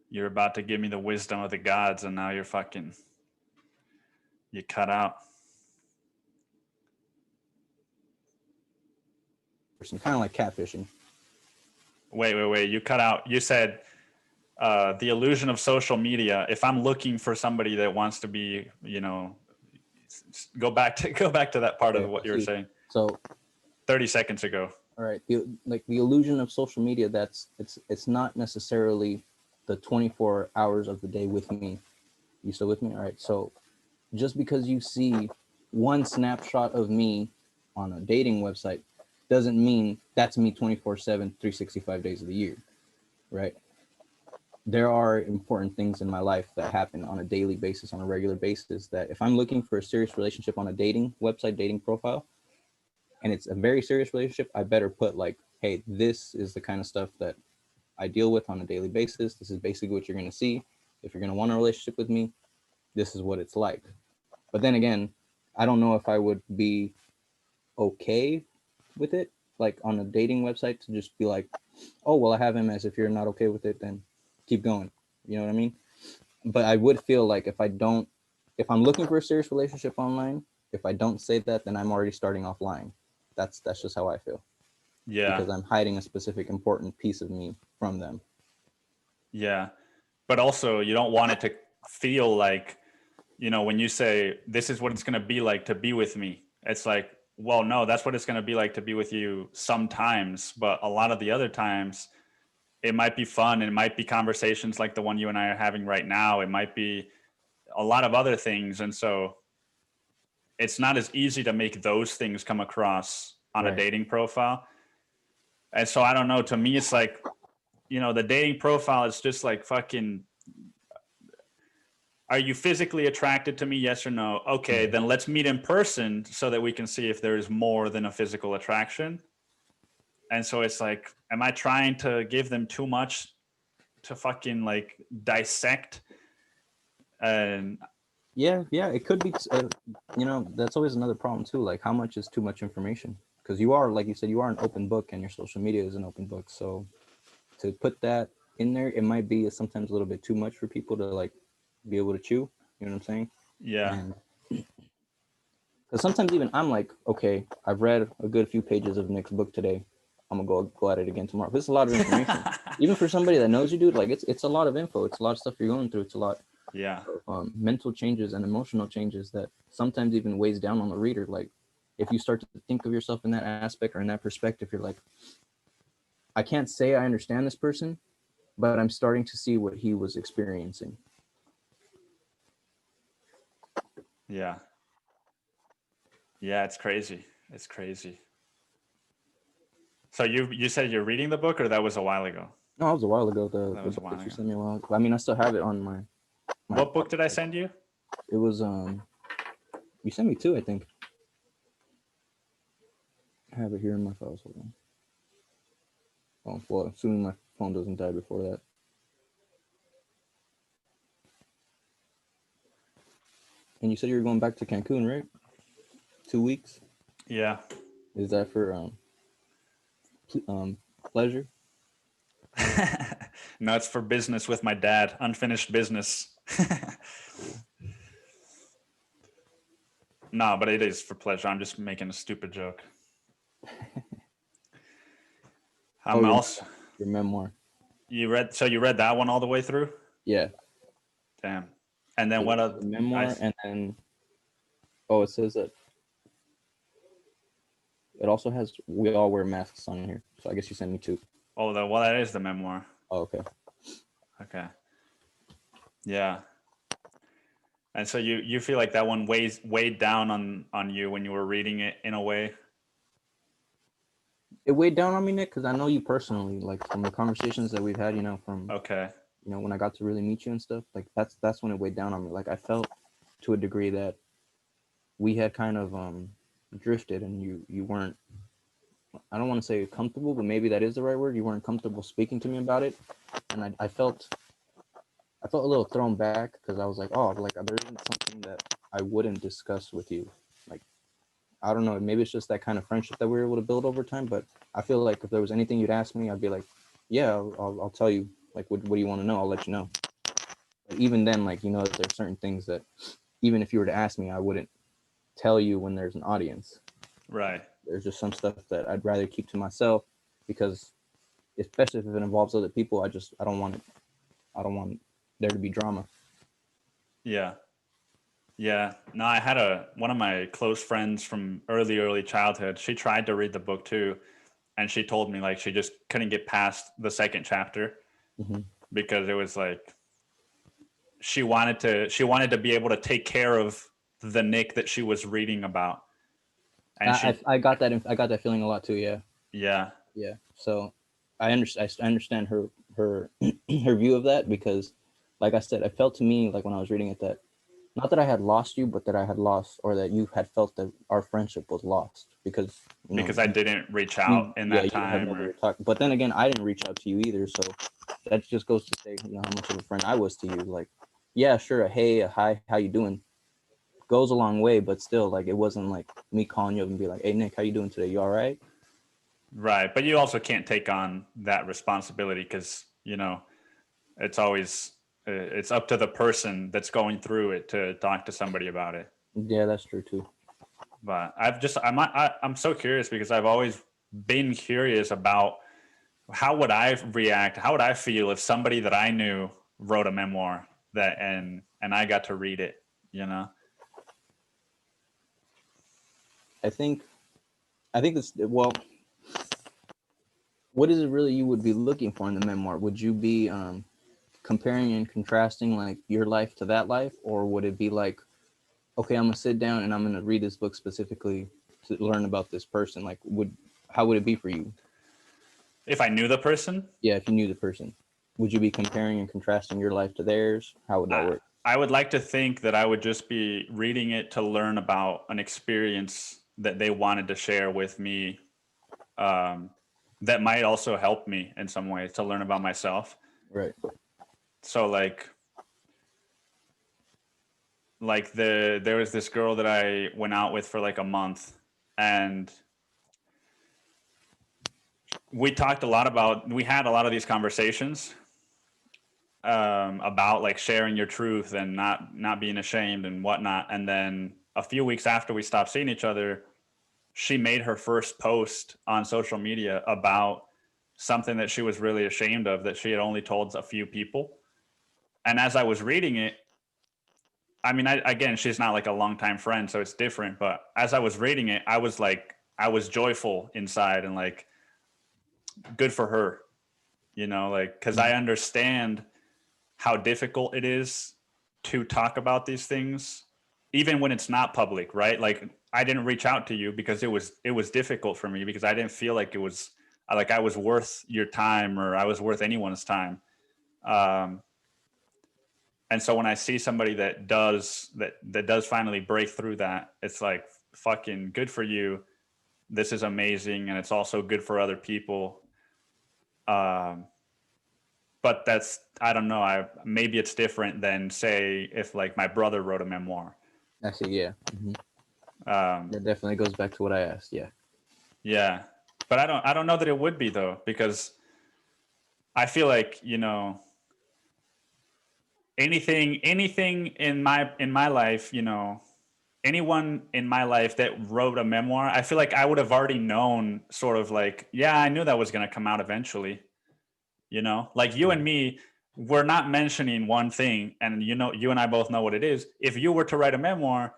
You're about to give me the wisdom of the gods, and now you cut out.
kind of like catfishing.
Wait. You cut out. You said the illusion of social media. If I'm looking for somebody that wants to be, go back to that part of what you were saying.
So
30 seconds ago.
All right. The illusion of social media, it's not necessarily the 24 hours of the day with me. You still with me? All right. So just because you see one snapshot of me on a dating website doesn't mean that's me 24/7, 365 days of the year, right? There are important things in my life that happen on a daily basis, on a regular basis, that if I'm looking for a serious relationship on a dating website, dating profile, and it's a very serious relationship, I better put like, hey, this is the kind of stuff that I deal with on a daily basis. This is basically what you're going to see. If you're going to want a relationship with me, this is what it's like. But then again, I don't know if I would be okay with it, like on a dating website, to just be like, oh, well, I have him, as if you're not okay with it, then keep going. You know what I mean? But I would feel like if I'm looking for a serious relationship online, if I don't say that, then I'm already starting off lying. That's just how I feel.
Yeah.
Because I'm hiding a specific important piece of me from them.
Yeah. But also you don't want it to feel like, you know, when you say, this is what it's going to be like to be with me, it's like, well, no, that's what it's going to be like to be with you sometimes. But a lot of the other times it might be fun. It might be conversations like the one you and I are having right now. It might be a lot of other things. And so it's not as easy to make those things come across on a dating profile. And so I don't know, to me, it's like, you know, the dating profile is just like fucking, are you physically attracted to me? Yes or no? Okay, then let's meet in person so that we can see if there is more than a physical attraction. And so it's like, am I trying to give them too much to fucking like dissect? And
yeah, it could be. You know, that's always another problem too. Like, how much is too much information? Because you are, like you said, you are an open book, and your social media is an open book. So to put that in there, it might be sometimes a little bit too much for people to like be able to chew. You know what I'm saying?
yeah.
And because sometimes even I'm like, okay, I've read a good few pages of Nick's book today. I'm gonna go at it again tomorrow. This is a lot of information. Even for somebody that knows you, dude, like it's a lot of info. It's a lot of stuff you're going through. It's a lot
Yeah.
of mental changes and emotional changes that sometimes even weighs down on the reader. Like if you start to think of yourself in that aspect or in that perspective, you're like, I can't say I understand this person, but I'm starting to see what he was experiencing.
Yeah. Yeah, it's crazy. It's crazy. So you said you're reading the book, or that was a while ago?
No, it was a while ago.
That
The
was a
book
while
that you
ago.
sent me a while ago. I mean, I still have it on my
What book did I send you?
It was you sent me two, I think. I have it here in my files. Hold on. Oh, well, assuming my phone doesn't die before that. And you said you were going back to Cancun, right? 2 weeks.
Yeah.
Is that for pleasure?
No, it's for business with my dad. Unfinished business. No, but it is for pleasure. I'm just making a stupid joke. I'm also
your memoir.
You read that one all the way through?
Yeah.
Damn. And then
So
what
the memoir, and then it says that it also has We All Wear Masks on here. So I guess you sent me two.
Oh, that is the memoir.
Oh, okay.
Okay. Yeah. And so you feel like that one weighed down on you when you were reading it in a way?
It weighed down on me, Nick, because I know you personally, like from the conversations that we've had, you know, from you know, when I got to really meet you and stuff, like that's when it weighed down on me. Like I felt to a degree that we had kind of drifted, and you weren't, I don't want to say comfortable, but maybe that is the right word. You weren't comfortable speaking to me about it, and I felt a little thrown back because I was like, oh, like there isn't something that I wouldn't discuss with you. Like, I don't know, maybe it's just that kind of friendship that we were able to build over time. But I feel like if there was anything you'd ask me, I'd be like, yeah, I'll tell you. Like, what do you want to know? I'll let you know. But even then, like, you know, there's certain things that even if you were to ask me, I wouldn't tell you when there's an audience.
Right.
There's just some stuff that I'd rather keep to myself because, especially if it involves other people, I don't want there to be drama.
Yeah. Yeah. No, I had one of my close friends from early childhood. She tried to read the book too. And she told me like she just couldn't get past the second chapter because it was like, she wanted to be able to take care of the Nick that she was reading about. And
I got that. I got that feeling a lot too. Yeah.
yeah.
Yeah. So I understand her her her view of that, because, like I said, it felt to me like when I was reading it that not that I had lost you, but that I had lost, or that you had felt that our friendship was lost because
because I didn't reach out in that time.
Or... But then again, I didn't reach out to you either, so that just goes to say how much of a friend I was to you. Like, yeah, sure, a hey, a hi, how you doing, goes a long way, but still, like, it wasn't like me calling you up and be like, hey Nick, how you doing today? You all right?
Right, but you also can't take on that responsibility because it's always it's up to the person that's going through it to talk to somebody about it.
Yeah, that's true too.
But I'm so curious because I've always been curious about how would I react, how would I feel if somebody that I knew wrote a memoir and I got to read it.
I think this, well, what is it really you would be looking for in the memoir? Would you be comparing and contrasting like your life to that life, or would it be like, okay, I'm gonna sit down and I'm gonna read this book specifically to learn about this person? Like, how would it be for you
if I knew the person?
Yeah, if you knew the person, would you be comparing and contrasting your life to theirs? How would that work?
I would like to think that I would just be reading it to learn about an experience that they wanted to share with me, that might also help me in some way to learn about myself.
Right.
So like there was this girl that I went out with for like a month, and we had a lot of these conversations about like sharing your truth and not being ashamed and whatnot. And then a few weeks after we stopped seeing each other, she made her first post on social media about something that she was really ashamed of, that she had only told a few people. And as I was reading it, I mean, again, she's not like a longtime friend, so it's different. But as I was reading it, I was joyful inside and like, good for her, like, because I understand how difficult it is to talk about these things, even when it's not public, right? Like, I didn't reach out to you because it was difficult for me, because I didn't feel like it was like I was worth your time or I was worth anyone's time. And so when I see somebody that does finally break through that, it's like, fucking good for you. This is amazing, and it's also good for other people. But I don't know. Maybe it's different than, say, if like my brother wrote a memoir.
I see. Yeah. Mm-hmm. That definitely goes back to what I asked. Yeah.
Yeah, but I don't know that it would be though, because I feel like anything in my life, anyone in my life that wrote a memoir, I feel like I would have already known, sort of like, yeah, I knew that was going to come out eventually. Like you and me, we're not mentioning one thing, and you and I both know what it is. If you were to write a memoir,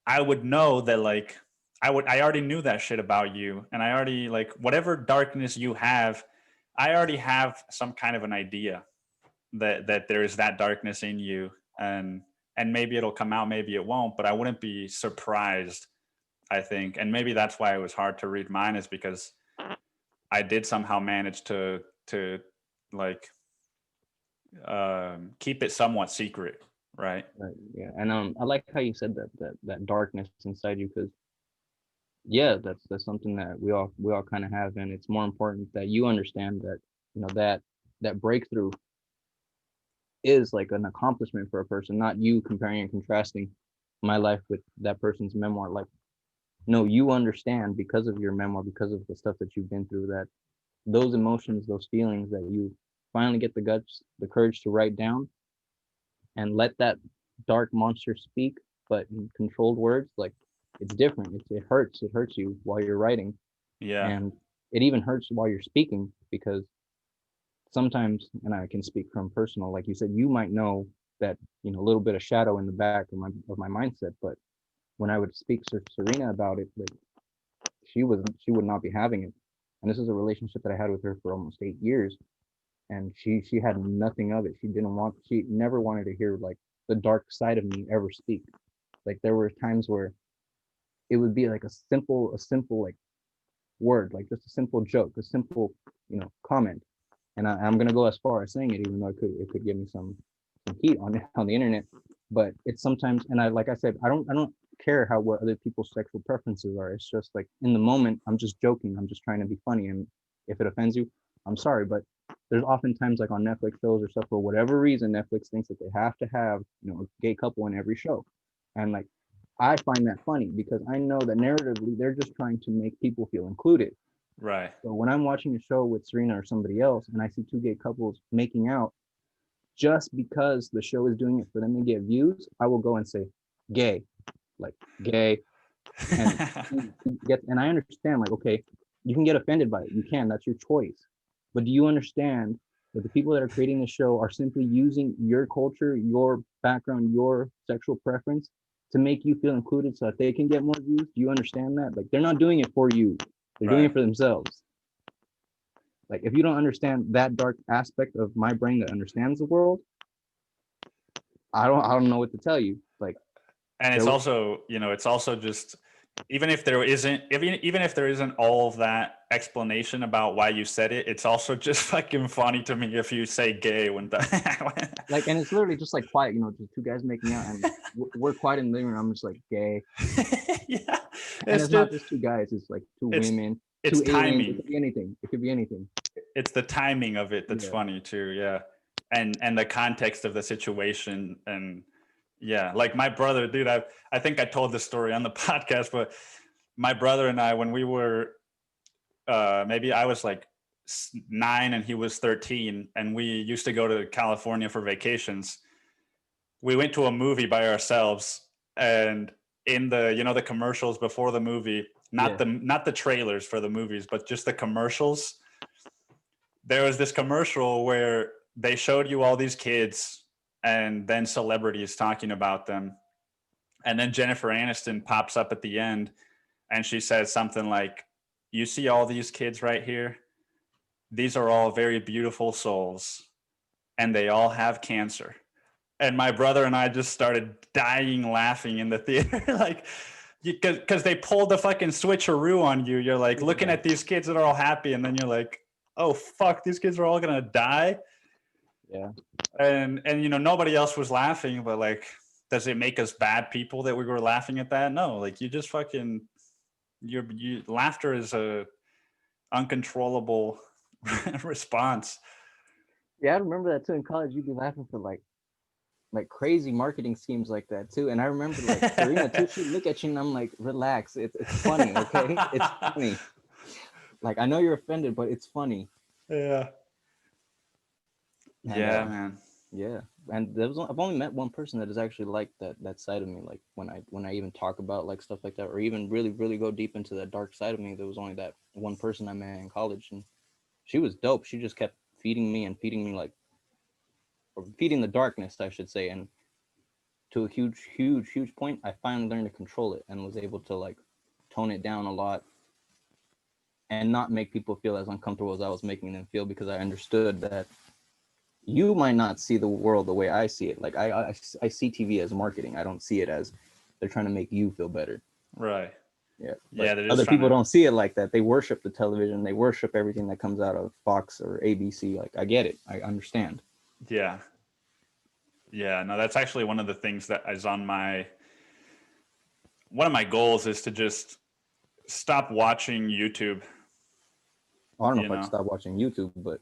I would know that, like, I already knew that shit about you, and I already, like, whatever darkness you have, I already have some kind of an idea that there is that darkness in you, and maybe it'll come out, maybe it won't, but I wouldn't be surprised, I think. And maybe that's why it was hard to read mine, is because I did somehow manage to like keep it somewhat secret, right?
Right. Yeah. And I like how you said that darkness inside you, because yeah, that's something that we all kind of have, and it's more important that you understand that that breakthrough is like an accomplishment for a person, not you comparing and contrasting my life with that person's memoir. Like, no, you understand because of your memoir, because of the stuff that you've been through, that those emotions, those feelings that you finally get the guts, the courage to write down and let that dark monster speak, but in controlled words. Like, it's different. It hurts. It hurts you while you're writing.
Yeah.
And it even hurts while you're speaking, because sometimes, and I can speak from personal, like you said, you might know that, a little bit of shadow in the back of my mindset, but when I would speak to Serena about it, like, she would not be having it. And this is a relationship that I had with her for almost 8 years. and she had nothing of it. She never wanted to hear like the dark side of me ever speak. Like there were times where it would be like a simple like word, like just a simple joke, a simple, comment. And I'm gonna go as far as saying it, even though it could give me some heat on the internet. But it's sometimes, and like I said, I don't care what other people's sexual preferences are. It's just like in the moment, I'm just joking. I'm just trying to be funny, and if it offends you, I'm sorry. But there's oftentimes like on Netflix shows or stuff, for whatever reason, Netflix thinks that they have to have a gay couple in every show, and like I find that funny because I know that narratively they're just trying to make people feel included.
Right.
So when I'm watching a show with Serena or somebody else and I see two gay couples making out, just because the show is doing it for them to get views, I will go and say gay, like gay, and and I understand, like, okay, you can get offended by it. You can, that's your choice. But do you understand that the people that are creating the show are simply using your culture, your background, your sexual preference to make you feel included so that they can get more views? Do you understand that? Like they're not doing it for you. They're doing
Right.
it for themselves. Like if you don't understand that dark aspect of my brain that understands the world, I don't know what to tell you. Like
And it's also, it's also just, even if there isn't all of that explanation about why you said it, it's also just fucking funny to me if you say gay when
like, and it's literally just like quiet, just two guys making out, and we're quiet in the living room. I'm just like gay,
yeah,
and
it's
it's not
just,
just two guys. It's like two
it's
women,
it's
two aliens. It
timing.
could be anything. It could be anything.
It's the timing of it that's
Yeah.
funny too. Yeah. And the context of the situation. And yeah, like my brother, dude, I think I told this story on the podcast, but my brother and I, when we were maybe I was like 9 and he was 13, and we used to go to California for vacations. We went to a movie by ourselves, and in the commercials before the movie,
Yeah.
not the trailers for the movies, but just the commercials, there was this commercial where they showed you all these kids and then celebrities talking about them. And then Jennifer Aniston pops up at the end and she says something like, "You see all these kids right here? These are all very beautiful souls and they all have cancer." And my brother and I just started dying laughing in the theater. Like, because they pulled the fucking switcheroo on you. You're like looking at these kids that are all happy, and then you're like, oh fuck, these kids are all gonna die.
Yeah.
And nobody else was laughing, but like, does it make us bad people that we were laughing at that? No, like you just fucking you laughter is a uncontrollable response.
Yeah, I remember that too. In college, you'd be laughing for like crazy marketing schemes like that too. And I remember like Serena too. She'd look at you and I'm like, relax. It's funny, okay? It's funny. Like I know you're offended, but it's funny.
Yeah.
And
Yeah, man.
yeah, and I've only met one person that is actually like that side of me. Like when I even talk about like stuff like that, or even really really go deep into that dark side of me, there was only that one person I met in college, and she was dope. She just kept feeding me like, or feeding the darkness, I should say, and to a huge point, I finally learned to control it and was able to like tone it down a lot and not make people feel as uncomfortable as I was making them feel, because I understood that you might not see the world the way I see it. Like I see TV as marketing. I don't see it as they're trying to make you feel better.
Right.
Yeah.
Yeah,
But
they're just
other
trying
people
to.
don't see it like that. They worship the television. They worship everything that comes out of Fox or ABC. Like I get it. I understand.
Yeah. Yeah. No, that's actually one of the things that is on one of my goals is to just stop watching YouTube.
I don't know
You
if I'd
know.
stop watching YouTube, but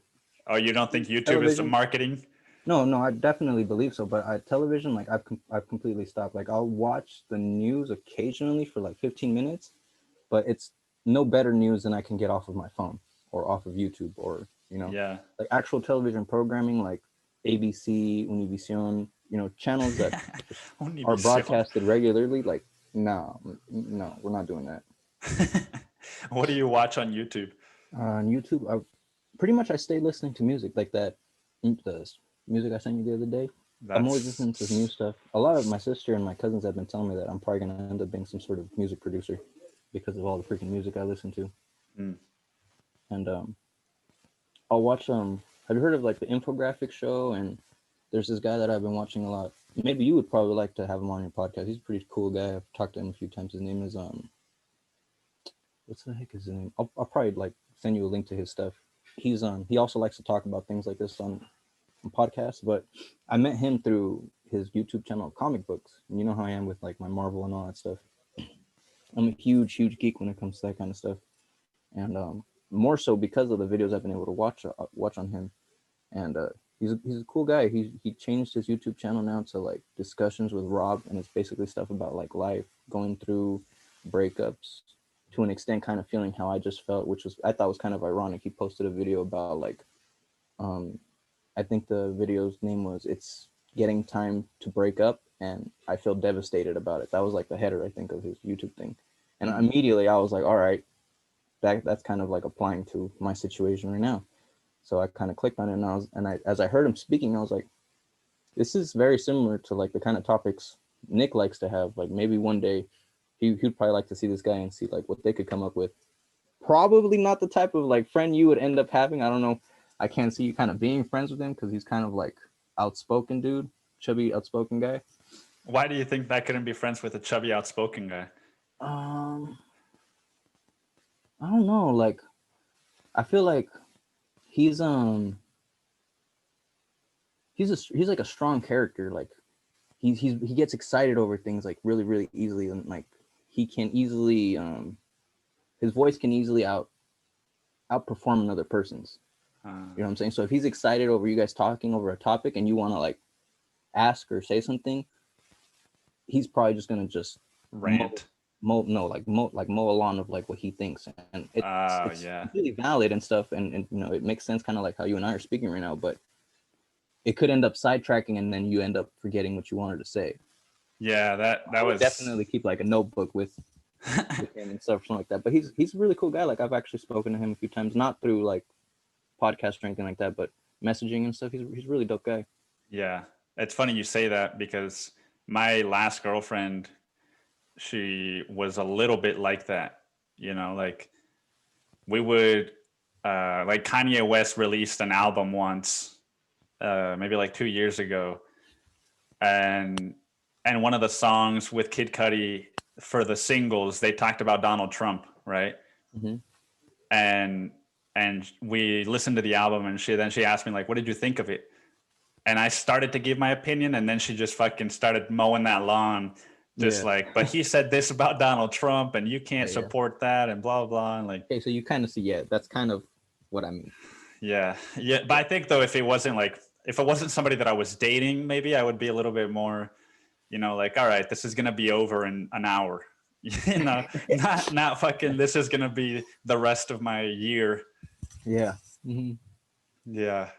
Oh, you don't think YouTube is
television.
marketing?
No, I definitely believe so. But television, like I've completely stopped. Like I'll watch the news occasionally for like 15 minutes, but it's no better news than I can get off of my phone or off of YouTube, or
Yeah.
like actual television programming like ABC, Univision, channels that just are
Univision.
broadcasted regularly. Like no, we're not doing that.
What do you watch on YouTube?
On YouTube, I stay listening to music like that. The music I sent you the other day. I'm always listening to new
That's
stuff. A lot of my sister and my cousins have been telling me that I'm probably gonna end up being some sort of music producer because of all the freaking music I listen to.
mm,
And I'll watch have you heard of like the infographic show? And there's this guy that I've been watching a lot. Maybe you would probably like to have him on your podcast. He's a pretty cool guy. I've talked to him a few times. His name is what's the heck is his name? I'll probably like send you a link to his stuff. He's he also likes to talk about things like this on podcasts, but I met him through his YouTube channel, Comic Books. And you know how I am with like my Marvel and all that stuff. I'm a huge geek when it comes to that kind of stuff, and more so because of the videos I've been able to watch on him. And he's a cool guy. He changed his YouTube channel now to like discussions with Rob, and it's basically stuff about like life, going through breakups, to an extent, kind of feeling how I just felt, which was I thought was kind of ironic. He posted a video about like, I think the video's name was "It's Getting Time to Break Up," and I feel devastated about it. That was like the header, I think, of his YouTube thing, and immediately I was like, all right, that's kind of like applying to my situation right now. So I kind of clicked on it, and as I heard him speaking, I was like, this is very similar to like the kind of topics Nick likes to have. Like maybe one day he'd probably like to see this guy and see like what they could come up with. Probably not the type of like friend you would end up having. I don't know. I can't see you kind of being friends with him because he's kind of like outspoken dude, chubby, outspoken guy.
Why do you think that couldn't be friends with a chubby, outspoken guy?
I don't know. Like, I feel like he's like a strong character. Like, he gets excited over things like really easily, and like he can easily his voice can easily outperform another person's. You know what I'm saying? So if he's excited over you guys talking over a topic and you want to like ask or say something, he's probably just gonna just
rant,
mow a lawn of like what he thinks, and it's really valid and stuff, and you know it makes sense, kind of like how you and I are speaking right now, but it could end up sidetracking, and then you end up forgetting what you wanted to say.
Yeah, that was
definitely keep like a notebook with him and stuff, something like that. But he's a really cool guy. Like I've actually spoken to him a few times, not through like podcast or anything like that, but messaging and stuff. He's a really dope guy.
Yeah, it's funny you say that because my last girlfriend, she was a little bit like that. You know, like we would like Kanye West released an album once, maybe like 2 years ago, and one of the songs with Kid Cudi for the singles, they talked about Donald Trump, right?
Mm-hmm.
And we listened to the album, and she asked me like, what did you think of it? And I started to give my opinion, and then she just fucking started mowing that lawn, just like, but he said this about Donald Trump, and you can't support that, and blah blah. And like,
okay, so you kind of see, that's kind of what I mean.
Yeah. But I think though, if it wasn't somebody that I was dating, maybe I would be a little bit more, you know, like, all right, this is gonna be over in an hour. You know, not fucking. This is gonna be the rest of my year.
Yeah. Mm-hmm.
Yeah.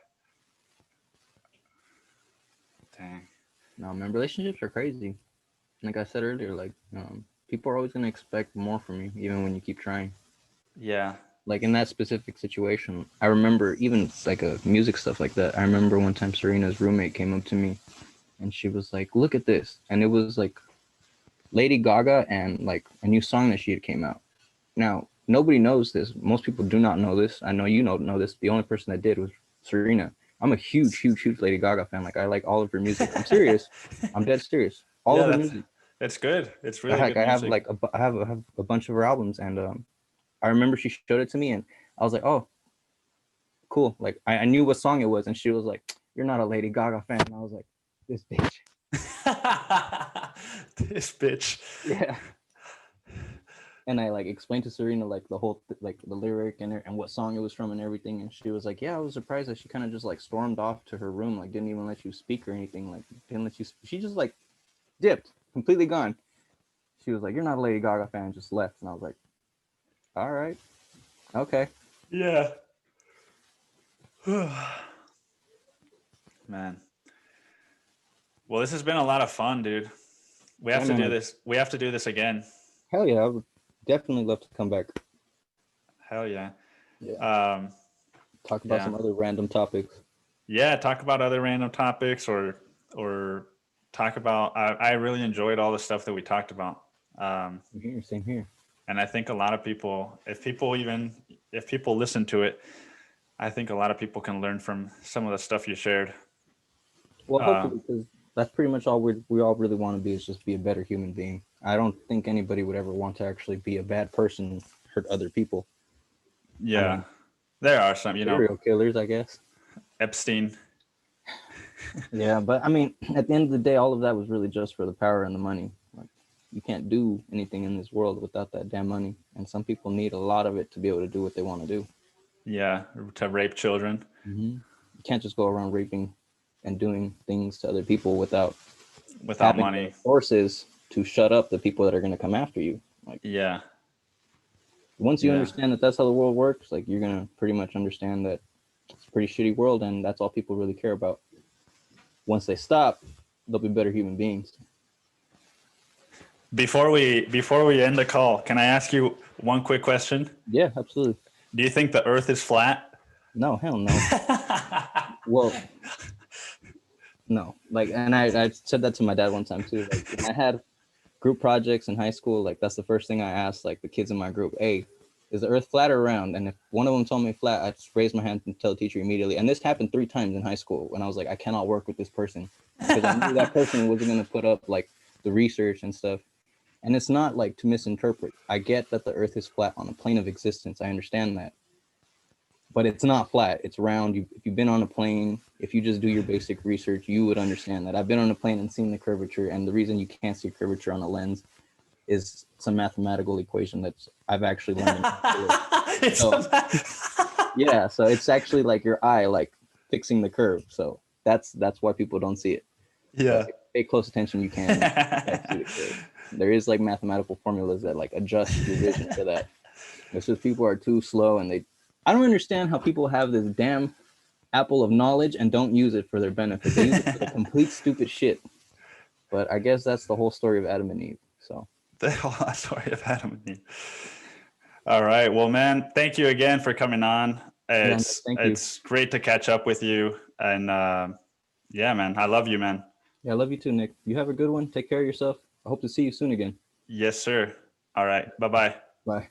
Dang.
No, man, relationships are crazy. Like I said earlier, like people are always gonna expect more from you, even when you keep trying.
Yeah.
Like in that specific situation, I remember even like music stuff like that. I remember one time Serena's roommate came up to me, and she was like, "Look at this," and it was like Lady Gaga and like a new song that she had came out. Now nobody knows this. Most people do not know this. I know you don't know this. The only person that did was Serena. I'm a huge Lady Gaga fan. Like I like all of her music. I'm serious. I'm dead serious. All of her music.
It's good. It's really good.
I have like I have a bunch of her albums, and I remember she showed it to me, and I was like, oh, cool. Like I knew what song it was, and she was like, "You're not a Lady Gaga fan." And I was like, this bitch.
This bitch.
Yeah. And I like explained to Serena like the whole like the lyric and what song it was from and everything, and she was like, "Yeah, I was surprised that she kind of just like stormed off to her room, like didn't even let you speak or anything, like didn't let you." She just like dipped, completely gone. She was like, "You're not a Lady Gaga fan," and just left, and I was like, "All right, okay."
Yeah. Man. Well, this has been a lot of fun, dude. We have to do this. We have to do this again.
Hell yeah, I would definitely love to come back.
Hell yeah.
Yeah. Talk about some other random topics.
Yeah, talk about other random topics or talk about I really enjoyed all the stuff that we talked about.
Same here.
And I think a lot of people, if people listen to it, I think a lot of people can learn from some of the stuff you shared.
Well, hopefully, because that's pretty much all we all really want to be, is just be a better human being. I don't think anybody would ever want to actually be a bad person, hurt other people.
Yeah,
I mean,
there are some, you know,
serial killers, I guess.
Epstein.
Yeah, but I mean, at the end of the day, all of that was really just for the power and the money. Like, you can't do anything in this world without that damn money, and some people need a lot of it to be able to do what they want to do.
Yeah, to rape children.
You can't just go around raping and doing things to other people without having
money.
the forces to shut up the people that are going to come after you. Like,
Yeah.
once you understand that that's how the world works, like, you're going to pretty much understand that it's a pretty shitty world, and that's all people really care about. Once they stop, they'll be better human beings.
Before we end the call, can I ask you one quick question?
Yeah, absolutely.
Do you think the Earth is flat?
No, hell no. Well, no. Like, and I said that to my dad one time too. Like, when I had group projects in high school, like, that's the first thing I asked, like, the kids in my group, hey, is the Earth flat or round? And if one of them told me flat, I just raised my hand and tell the teacher immediately. And this happened 3 times in high school when I was like, I cannot work with this person, because I knew that person wasn't going to put up like the research and stuff. And it's not like to misinterpret. I get that the Earth is flat on the plane of existence. I understand that. But it's not flat. It's round. If you've been on a plane, if you just do your basic research, you would understand that. I've been on a plane and seen the curvature. And the reason you can't see curvature on a lens is some mathematical equation that I've actually learned. Yeah, so it's actually like your eye, like, fixing the curve. So that's why people don't see it.
Yeah.
But if you pay close attention, you can see the curve. There is like mathematical formulas that like adjust your vision for that. It's just people are too slow, and I don't understand how people have this damn apple of knowledge and don't use it for their benefit. They use it for the complete stupid shit. But I guess that's the whole story of Adam and Eve. So
the whole story of Adam and Eve. All right. Well, man, thank you again for coming on. It's great to catch up with you. And yeah, man, I love you, man.
Yeah, I love you too, Nick. You have a good one. Take care of yourself. I hope to see you soon again.
Yes, sir. All right. Bye-bye.
Bye.